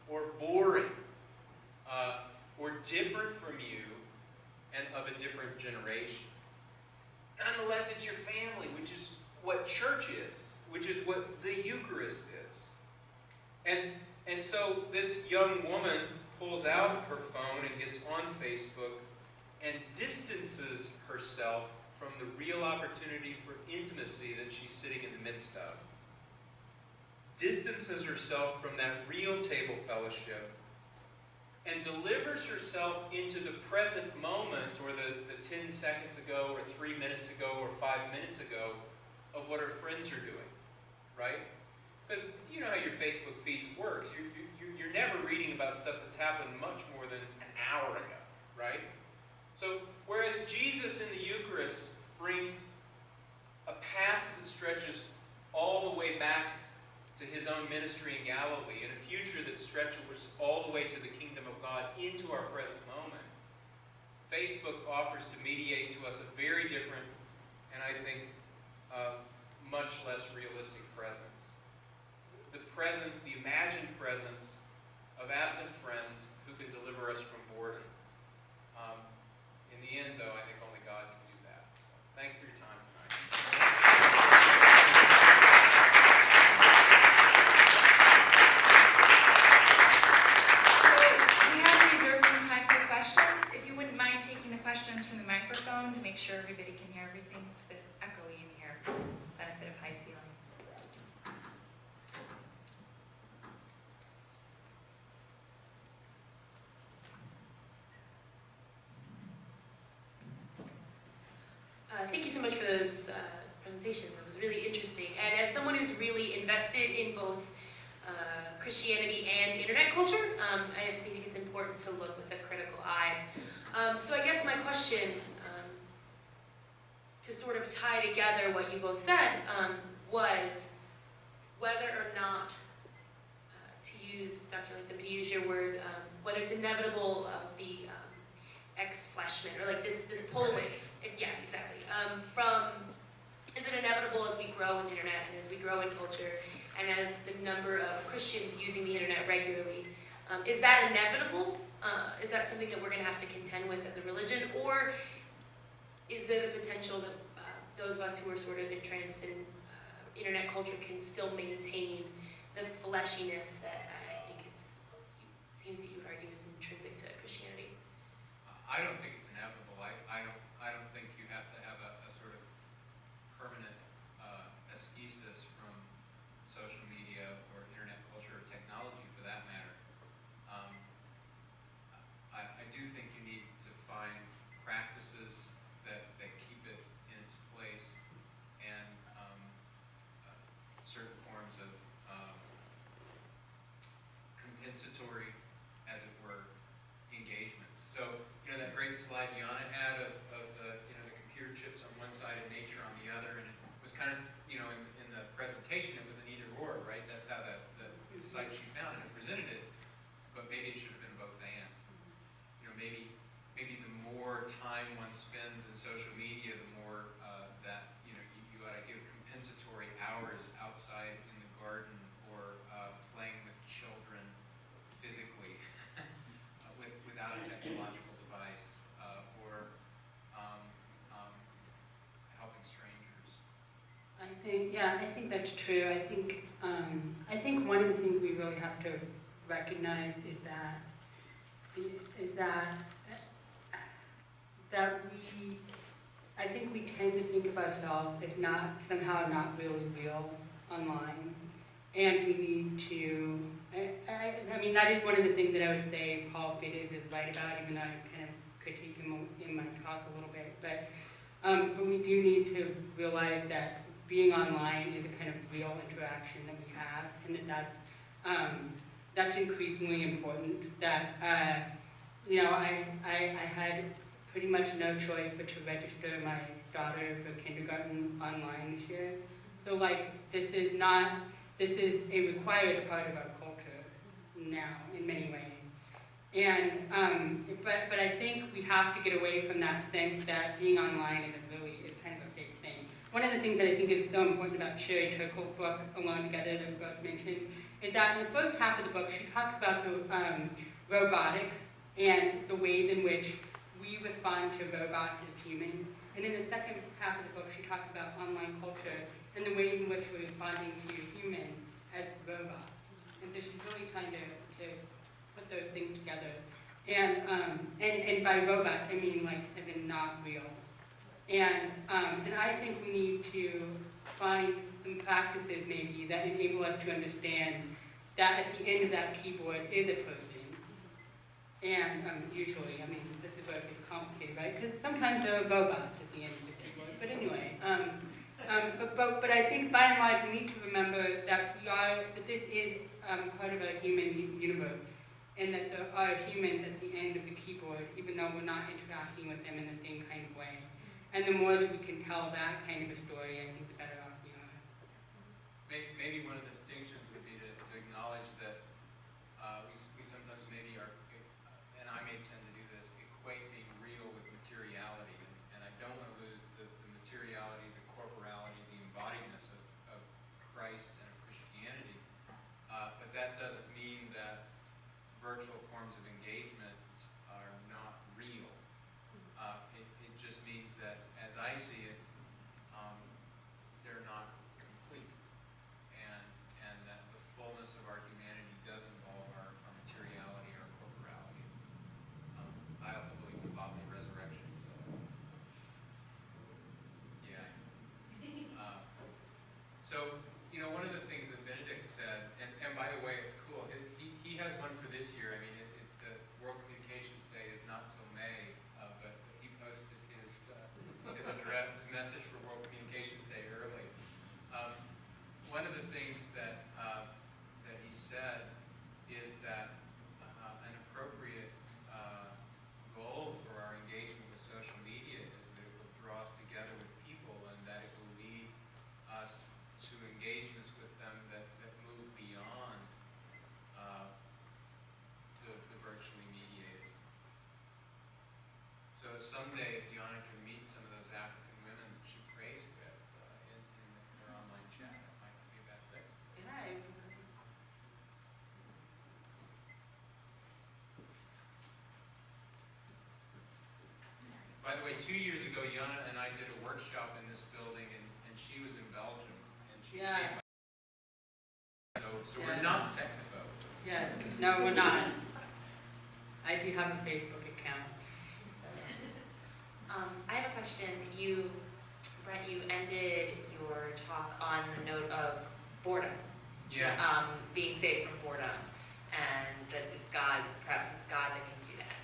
or boring or different from you and of a different generation. Nonetheless, it's your family, which is what church is, which is what the Eucharist is. And so this young woman pulls out her phone and gets on Facebook and distances herself from the real opportunity for intimacy that she's sitting in the midst of. Distances herself from that real table fellowship and delivers herself into the present moment, or the 10 seconds ago, or 3 minutes ago, or 5 minutes ago, of what her friends are doing, right? Because you know how your Facebook feeds works. You're never reading about stuff that's happened much more than an hour ago, right? So, whereas Jesus in the Eucharist brings a past that stretches all the way back to his own ministry in Galilee, and a future that stretches all the way to the kingdom of God into our present moment, Facebook offers to mediate to us a very different, and I think much less realistic presence. The presence, the imagined presence of absent friends who can deliver us from boredom. In the end, though, I think only God can do that. So, thanks for your time tonight. We have reserved some time for questions. If you wouldn't mind taking the questions from the microphone to make sure everybody can hear everything. It's a bit echoey in here. Benefit of high ceilings. Thank you so much for those presentations. It was really interesting. And as someone who's really invested in both Christianity and internet culture, I think it's important to look with a critical eye. So I guess my question, to sort of tie together what you both said, was whether or not, to use, Dr. Laytham, to use your word, whether it's inevitable the ex-fleshman, or like this pull away. Yes, exactly. Is it inevitable as we grow in the internet and as we grow in culture and as the number of Christians using the internet regularly, is that inevitable? Is that something that we're going to have to contend with as a religion? Or is there the potential that those of us who are sort of entranced in internet culture can still maintain the fleshiness that I think seems that you would argue is intrinsic to Christianity? I don't think it's inevitable. I don't think you have to have a sort of permanent ascesis from social media or internet culture or technology for that matter. I do think you need to find practices that keep it in its place, and certain forms of compensatory, as it were, engagements. So, you know, that great slide Jana had of the, you know, the computer chips on one side and nature on the other, and it was kind of, you know, in the presentation it was an either or, right? That's how the site she found it and presented it, but maybe it should have been both and. You know, maybe the more time one spends in social media, the more that, you know, you ought to give compensatory hours outside in the garden or playing with children physically without a technological device, or helping strangers. I think that's true. I think one of the things we really have to recognize is that I think we tend to think of ourselves as somehow not really real online, And we need to, I mean, that is one of the things that I would say Paul Fittis is right about, even though I kind of critique him in my talk a little bit. But we do need to realize that being online is a kind of real interaction that we have, and that's increasingly important. That, you know, I had pretty much no choice but to register my daughter for kindergarten online this year. So, like, this is a required part of our culture now in many ways. And, but I think we have to get away from that sense that being online is kind of a big thing. One of the things that I think is so important about Sherry Turkle's book, Alone Together, that Brooke mentioned, is that in the first half of the book, she talks about the robotics and the ways in which we respond to robots as humans. And in the second half of the book, she talks about online culture and the ways in which we're responding to humans as robots. And so she's really trying to put those things together. And by robots, I mean like as in not real. And I think we need to find some practices maybe that enable us to understand that at the end of that keyboard is a person. And usually, I mean, this is where it gets complicated, right? Because sometimes there are robots at the end of the keyboard. But anyway, but I think by and large we need to remember that this is part of our human universe, and that there are humans at the end of the keyboard, even though we're not interacting with them in the same kind of way. And the more that we can tell that kind of a story, I think the better off we are. Maybe one of the distinctions would be to acknowledge that we sometimes maybe are, and I may tend to do this, equate being real with materiality. And I don't want to lose the materiality, the corporality, the embodiness of Christ and of Christianity. But that doesn't mean that virtual forms of engagement are not real. It just means that, as I see it, they're not complete, and that the fullness of our humanity does involve our materiality, our corporality. I also believe in bodily resurrection, so yeah. So, you know, one of the things that Benedict said, and by the way, it's cool, he has one for this year. I mean, the World Communications Day is not till May, but he posted his address, his message for World Communications Day early. One of the things that he said is that an appropriate goal for our engagement with social media is that it will draw us together with people, and that it will lead us to engagements with them that move beyond the virtually mediated. So someday, if Jana can meet some of those African women that she prays with in her online chat, that might not be a bad thing. Yeah. By the way, 2 years ago, Jana and I did a workshop in this building, and she was in Belgium, and she came by. So we're not technophobe. Yeah, no, we're not. I do have a Facebook account. I have a question. Brent, you ended your talk on the note of boredom. Yeah. Being saved from boredom, and that it's God, perhaps it's God that can do that.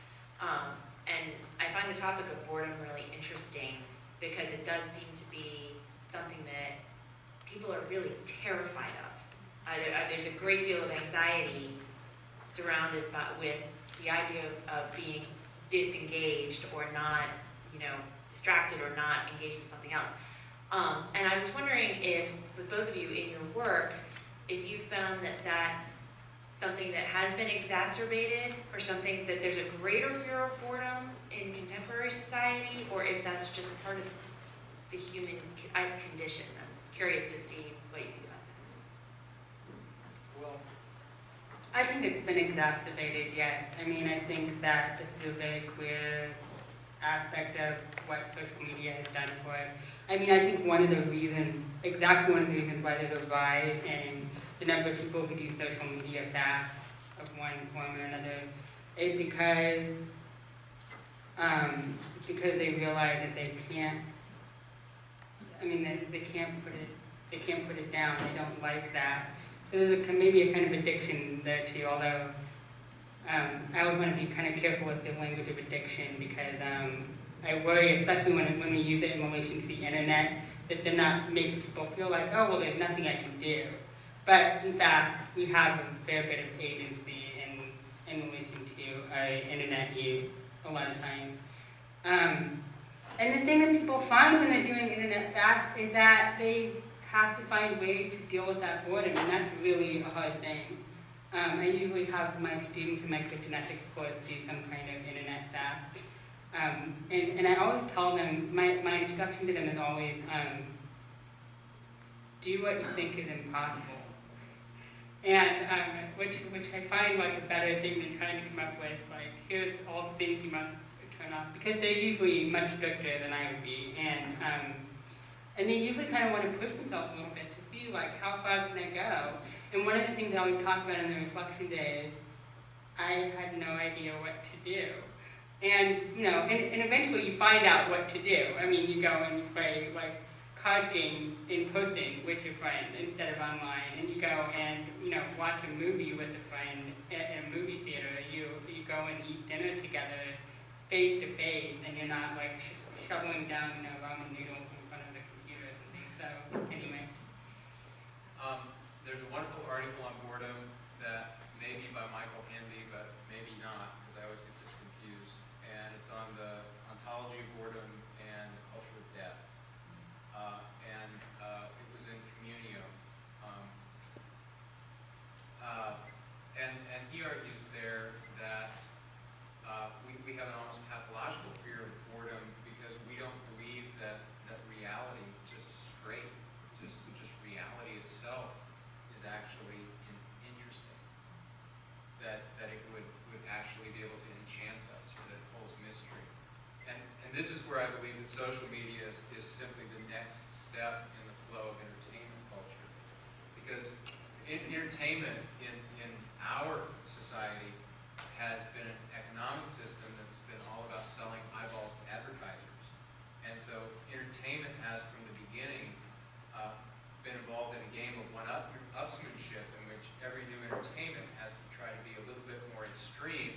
And I find the topic of boredom really interesting because it does seem to be something that people are really terrified of. There's a great deal of anxiety surrounded with the idea of being disengaged or not, distracted or not engaged with something else. And I was wondering if, with both of you in your work, if you found that that's something that has been exacerbated, or something that there's a greater fear of boredom in contemporary society, or if that's just part of the human condition. I'm curious to see what you think about that. Well, I think it's been exacerbated, yes. I mean, I think that this is a very clear aspect of what social media has done for us. I mean, I think one of the reasons why there's a rise in the number of people who do social media fasts of one form or another is because they realize that they can't. I mean, they can't put it down. They don't like that there's maybe a kind of addiction there too, although I always want to be kind of careful with the language of addiction because I worry, especially when we use it in relation to the internet, that they're not making people feel like, oh, well, there's nothing I can do. But in fact, we have a fair bit of agency in relation to internet use a lot of times. And the thing that people find when they're doing internet fasts is that they have to find ways to deal with that boredom, and that's really a hard thing. I usually have my students in my Christian ethics course do some kind of internet fast. And I always tell them, my instruction to them is always, do what you think is impossible. And which I find like a better thing than trying to come up with, like, here's all the things you must turn off, because they're usually much stricter than I would be. And they usually kind of want to push themselves a little bit to see, like, how far can I go? And one of the things I always talk about in the reflection day is, I had no idea what to do. And, you know, and eventually you find out what to do. I mean, you go and you play, like, card games in person with your friend instead of online, and you go and, you know, watch a movie with a friend at a movie theater. You go and eat dinner together face to face, and you're not, like, shoveling down, you know, ramen noodles in front of the computer and things. So, anyway. There's a wonderful article on boredom that may be by Michael Handy, but maybe not, because I always get this confused. And it's on the ontology of boredom and the culture of death. It was in Communio. And he argues there that we have an almost pathological fear of boredom because we don't believe that reality, just straight, just reality itself, is actually interesting. That it would actually be able to enchant us, or that it holds mystery. And this is where I believe that social media is simply the next step in the flow of entertainment culture. Because entertainment in our society has been an economic system that's been all about selling eyeballs to advertisers. And so entertainment has, from the beginning, been involved in a game of one-upsmanship in which every new entertainment has to try to be a little bit more extreme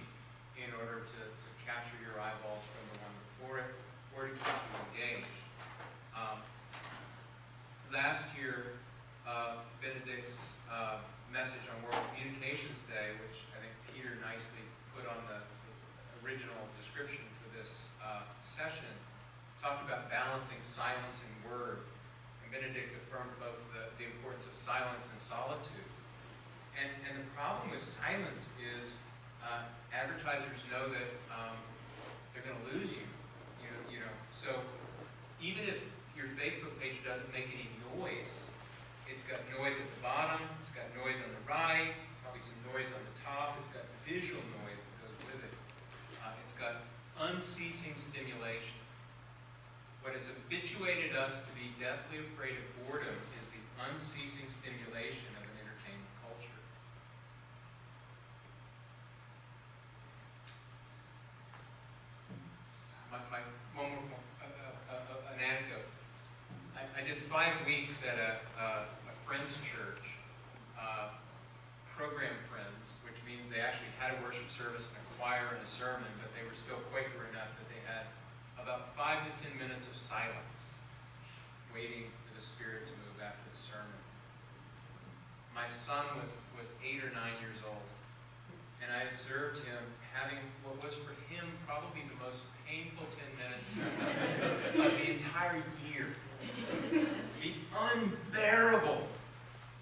in order to capture your eyeballs from the one before it, or to keep you engaged. Last year, Benedict's message on World Communications Day, which I think Peter nicely put on the original description for this session, talked about balancing silence and word. And Benedict affirmed both the importance of silence and solitude. And the problem with silence is advertisers know that they're going to lose you. You know. So even if your Facebook page doesn't make any noise, it's got noise at the bottom, it's got noise on the right, probably some noise on the top, it's got visual noise that goes with it. It's got unceasing stimulation. What has habituated us to be deathly afraid of boredom is the unceasing stimulation of an entertainment culture. One more an anecdote. I did 5 weeks at a friend's church, program friends, which means they actually had a worship service and a choir and a sermon, but they were still Quaker enough that they had about 5 to 10 minutes of silence, waiting for the Spirit to move after the sermon. My son was 8 or 9 years old, and I observed him having what was for him probably the most painful 10 minutes of the entire year. The unbearable,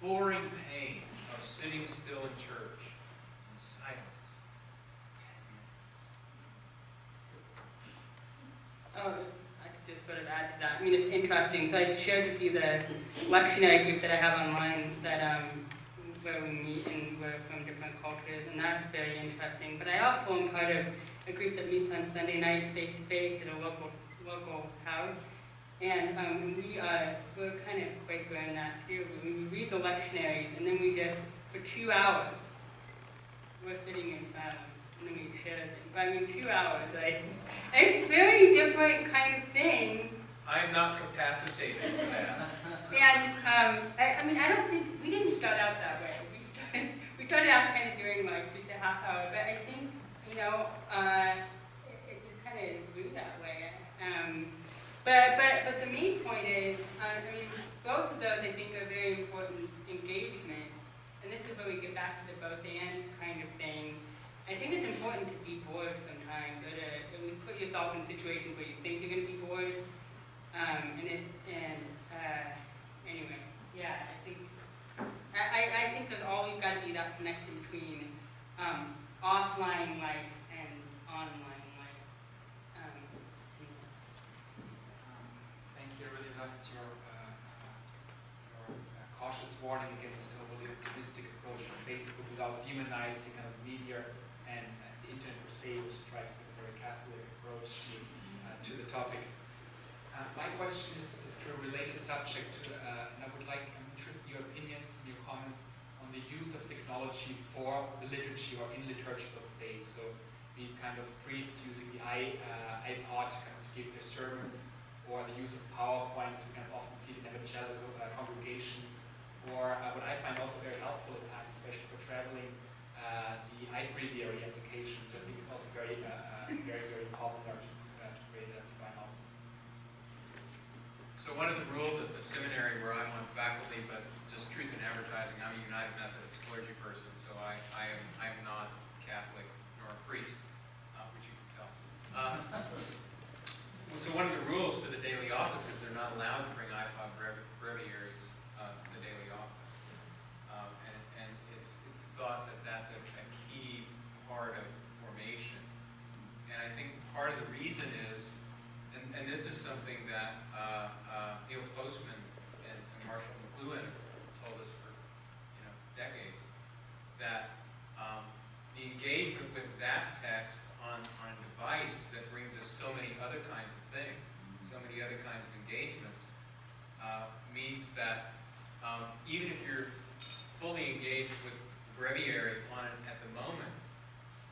boring pain of sitting still in church in silence. 10 minutes. Oh, I could just sort of add to that. I mean, it's interesting. So I shared with you the lectionary group that I have online that where we meet and we're from different cultures, and that's very interesting. But I also am part of a group that meets on Sunday nights face-to-face at a local house. And we're kind of Quaker in that too. We read the lectionaries, and then we just, for 2 hours, we're sitting in silence, and then we share things. But I mean, 2 hours, like, it's a very different kind of thing. I am not capacitated for that. And, I mean, I don't think, we didn't start out that way. we started out kind of doing like just a half hour, but I think, you know, it just kind of grew that way. But the main point is, I mean, both of those I think are very important engagement, and this is where we get back to the both and kind of thing. I think it's important to be bored sometimes, or to put yourself in situations where you think you're going to be bored. Anyway, yeah, I think there's always got to be that connection between offline life and online life. Thank you. I really loved your cautious warning against overly optimistic approach to Facebook without demonizing kind of media and the internet per se, which strikes as a very Catholic approach to the topic. My question is to a related subject, and I would like, I'm interested in your opinions and your comments on the use of technology for the liturgy or in liturgical space. So, be kind of priests using the iPod kind of to give their sermons, or the use of PowerPoints. We kind of often see it in evangelical congregations, or what I find also very helpful at times, especially for traveling, the iBreviary application, which I think is also very, very popular to create a divine office. So one of the rules at the seminary where I'm on faculty, but just truth in advertising, I'm a United Methodist clergy person, so I am not Catholic nor a priest, which you can tell. So one of the rules for the daily office is they're not allowed to bring iPod breviaries to the daily office. And it's thought that that's a key part of formation. And I think part of the reason is, and this is something that Neil Postman and Marshall McLuhan told us for decades, that the engagement with that text on a device that brings us so many other kinds of things, so many other kinds of engagements, means that even if you're fully engaged with the breviary on it at the moment,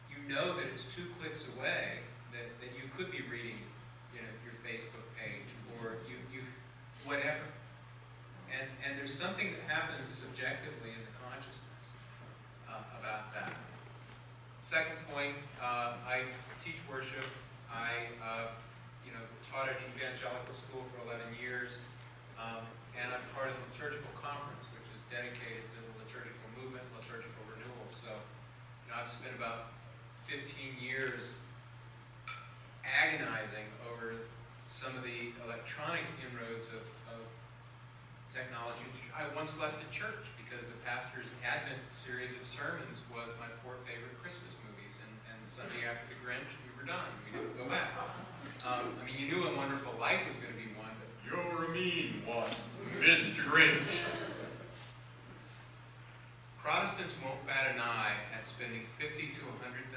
you know that it's 2 clicks away, that you could be reading your Facebook page, or you whatever. And there's something that happens subjectively in the consciousness about that. Second point, I teach worship. I taught at an evangelical school for 11 years, and I'm part of the liturgical conference, which is dedicated to the liturgical movement, liturgical renewal. So, I've spent about 15 years agonizing over some of the electronic inroads of technology. I once left a church because the pastor's Advent series of sermons was my 4 favorite Christmas movies, and Sunday after the Grinch, we were done. We didn't go back. You knew A Wonderful Life was going to be one, but you're a mean one, Mr. Grinch. Protestants won't bat an eye at spending $50,000 to $100,000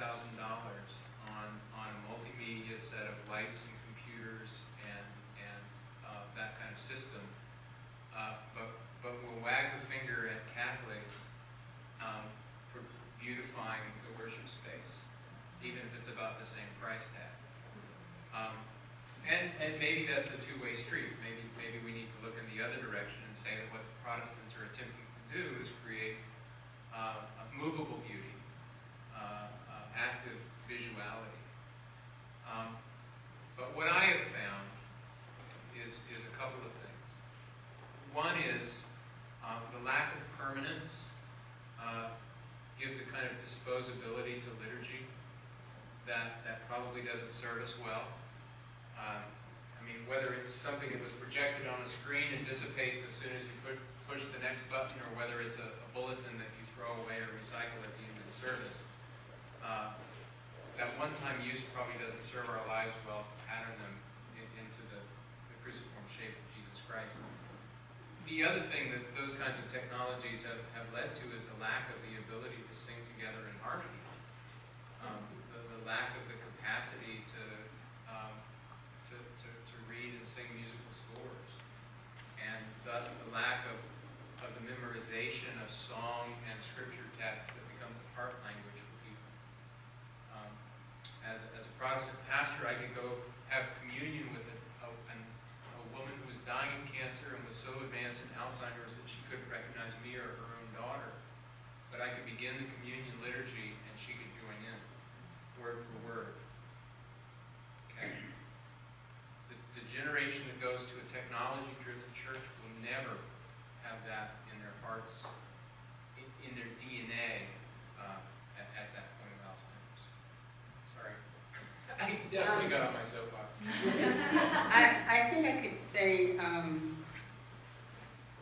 on a multimedia set of lights and computers and that kind of system, but we'll wag the finger at Catholics for beautifying the worship space, even if it's about the same price tag. And maybe that's a two-way street. Maybe we need to look in the other direction and say that what the Protestants are attempting to do is create a movable beauty, active visuality. But what I have found is a couple of things. One is the lack of permanence gives a kind of disposability to liturgy that probably doesn't serve us well. Whether it's something that was projected on a screen and dissipates as soon as you push the next button, or whether it's a bulletin that you throw away or recycle at the end of the service. That one-time use probably doesn't serve our lives well to pattern them into the cruciform shape of Jesus Christ. The other thing that those kinds of technologies have led to is the lack of the ability to sing together in harmony. The lack of the capacity to read and sing musical scores, and thus the lack of the memorization of song and scripture text that becomes a heart language for people. As a Protestant pastor, I could go have communion with a woman who was dying of cancer and was so advanced in Alzheimer's that she couldn't recognize me or her own daughter. But but I could begin the communion liturgy and she could join in, word for word. Okay? The generation that goes to a technology-driven church will never have that in their hearts, in their DNA at that point of Alzheimer's. Sorry. I definitely got on my soapbox. I think I could say,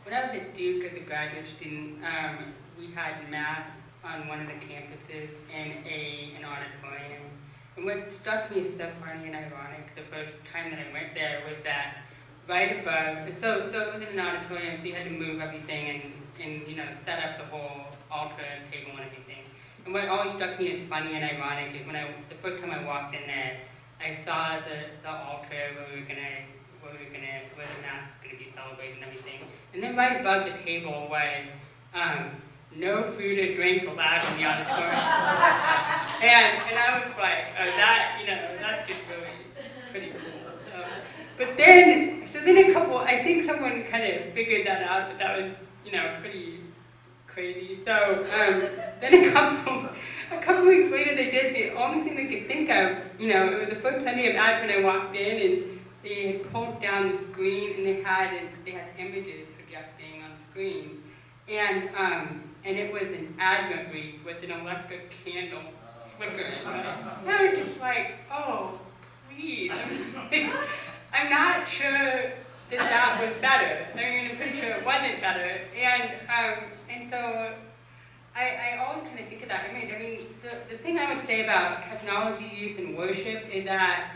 when I was at Duke as a graduate student, we had math on one of the campuses in an auditorium. And what struck me as so funny and ironic the first time that I went there was that right above, so it was in an auditorium, so you had to move everything and you know, set up the whole altar and table and everything. And what always struck me as funny and ironic is when the first time I walked in there, I saw the altar where the mass was gonna be celebrated and everything. And then right above the table was no food or drink allowed in the auditorium. and I was like, oh, that, you know, that's just really pretty cool. But then I think someone kind of figured that out, that was, you know, pretty crazy. So then a couple weeks later, they did the only thing they could think of. You know, it was the first Sunday of Advent I walked in, and they had pulled down the screen, and they had images projecting on the screen, and it was an Advent wreath with an electric candle flickering. And I was just like, oh, please. I'm not sure that was better. I mean, I'm pretty sure it wasn't better. And so I always kind of think of that. I mean, the thing I would say about technology use in worship is that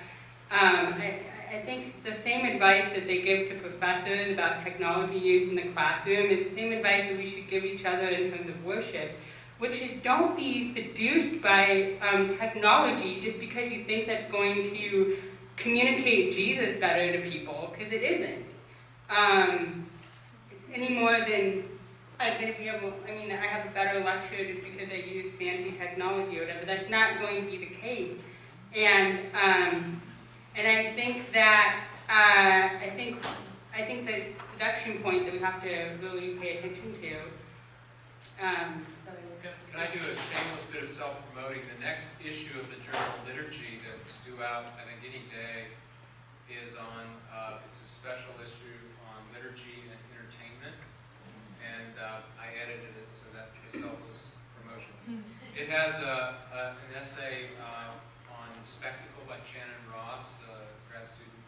I think the same advice that they give to professors about technology use in the classroom is the same advice that we should give each other in terms of worship, which is don't be seduced by technology just because you think that's going to communicate Jesus better to people, because it isn't. Any more than I'm going to be able, I mean, I have a better lecture just because I use fancy technology or whatever. That's not going to be the case. And I think that I think the production point that we have to really pay attention to. Can I do a shameless bit of self-promoting? The next issue of the Journal Liturgy that's due out, I think, any day, is on, it's a special issue on liturgy and entertainment, and I edited it, so that's the selfless promotion. It has an essay on spectacle by Shannon Ross, a grad student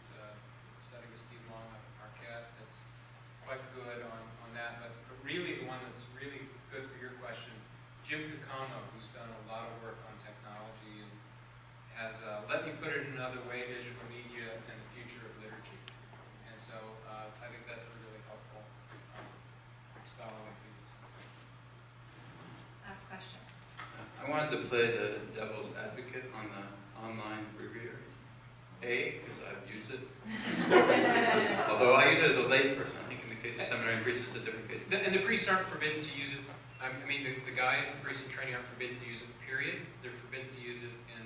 studying with Steve Long at Marquette. That's quite good on that, but really the one that's really good for your question, Jim Kakamo, who's done a lot of work on technology and has, let me put it another way, digital media and the future of liturgy. And so I think that's a really helpful scholarly piece. Last question. I wanted to play the devil's advocate on the online breviary. Because I've used it. Although I use it as a lay person. I think in the case of seminary and priests, it's a different case. And the priests aren't forbidden to use it. I mean, the guys, the priests in training aren't forbidden to use it, period. They're forbidden to use it in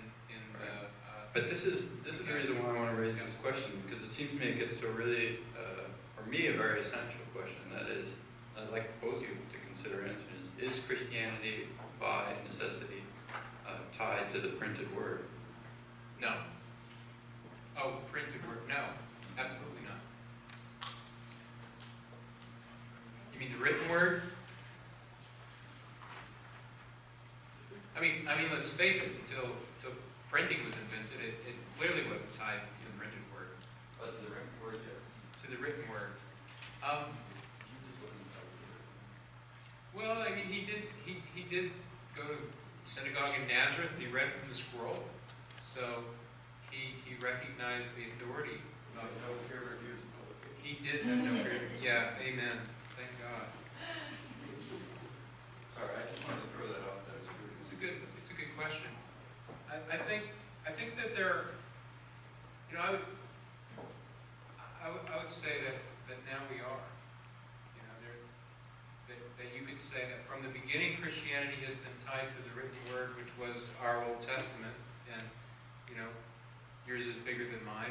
but this is the reason why I want to raise this question, because it seems to me it gets to a really, for me, a very essential question. That is, I'd like both of you to consider answering is Christianity by necessity tied to the printed word? No. Oh, printed word? No, absolutely not. You mean the written word? I mean, let's face it. Until printing was invented, it clearly wasn't tied to the printed word. But to the written word, yeah. To the written word. Well, I mean, he did go to synagogue in Nazareth, and he read from the scroll, so he recognized the authority. No peer review. He did have no peer review. Yeah, amen. Thank God. Sorry, I just wanted to throw that off. That's good. It's a good question. I think that there, you know, I would say that now we are. You know, that you could say that from the beginning Christianity has been tied to the written word, which was our Old Testament, and you know, yours is bigger than mine.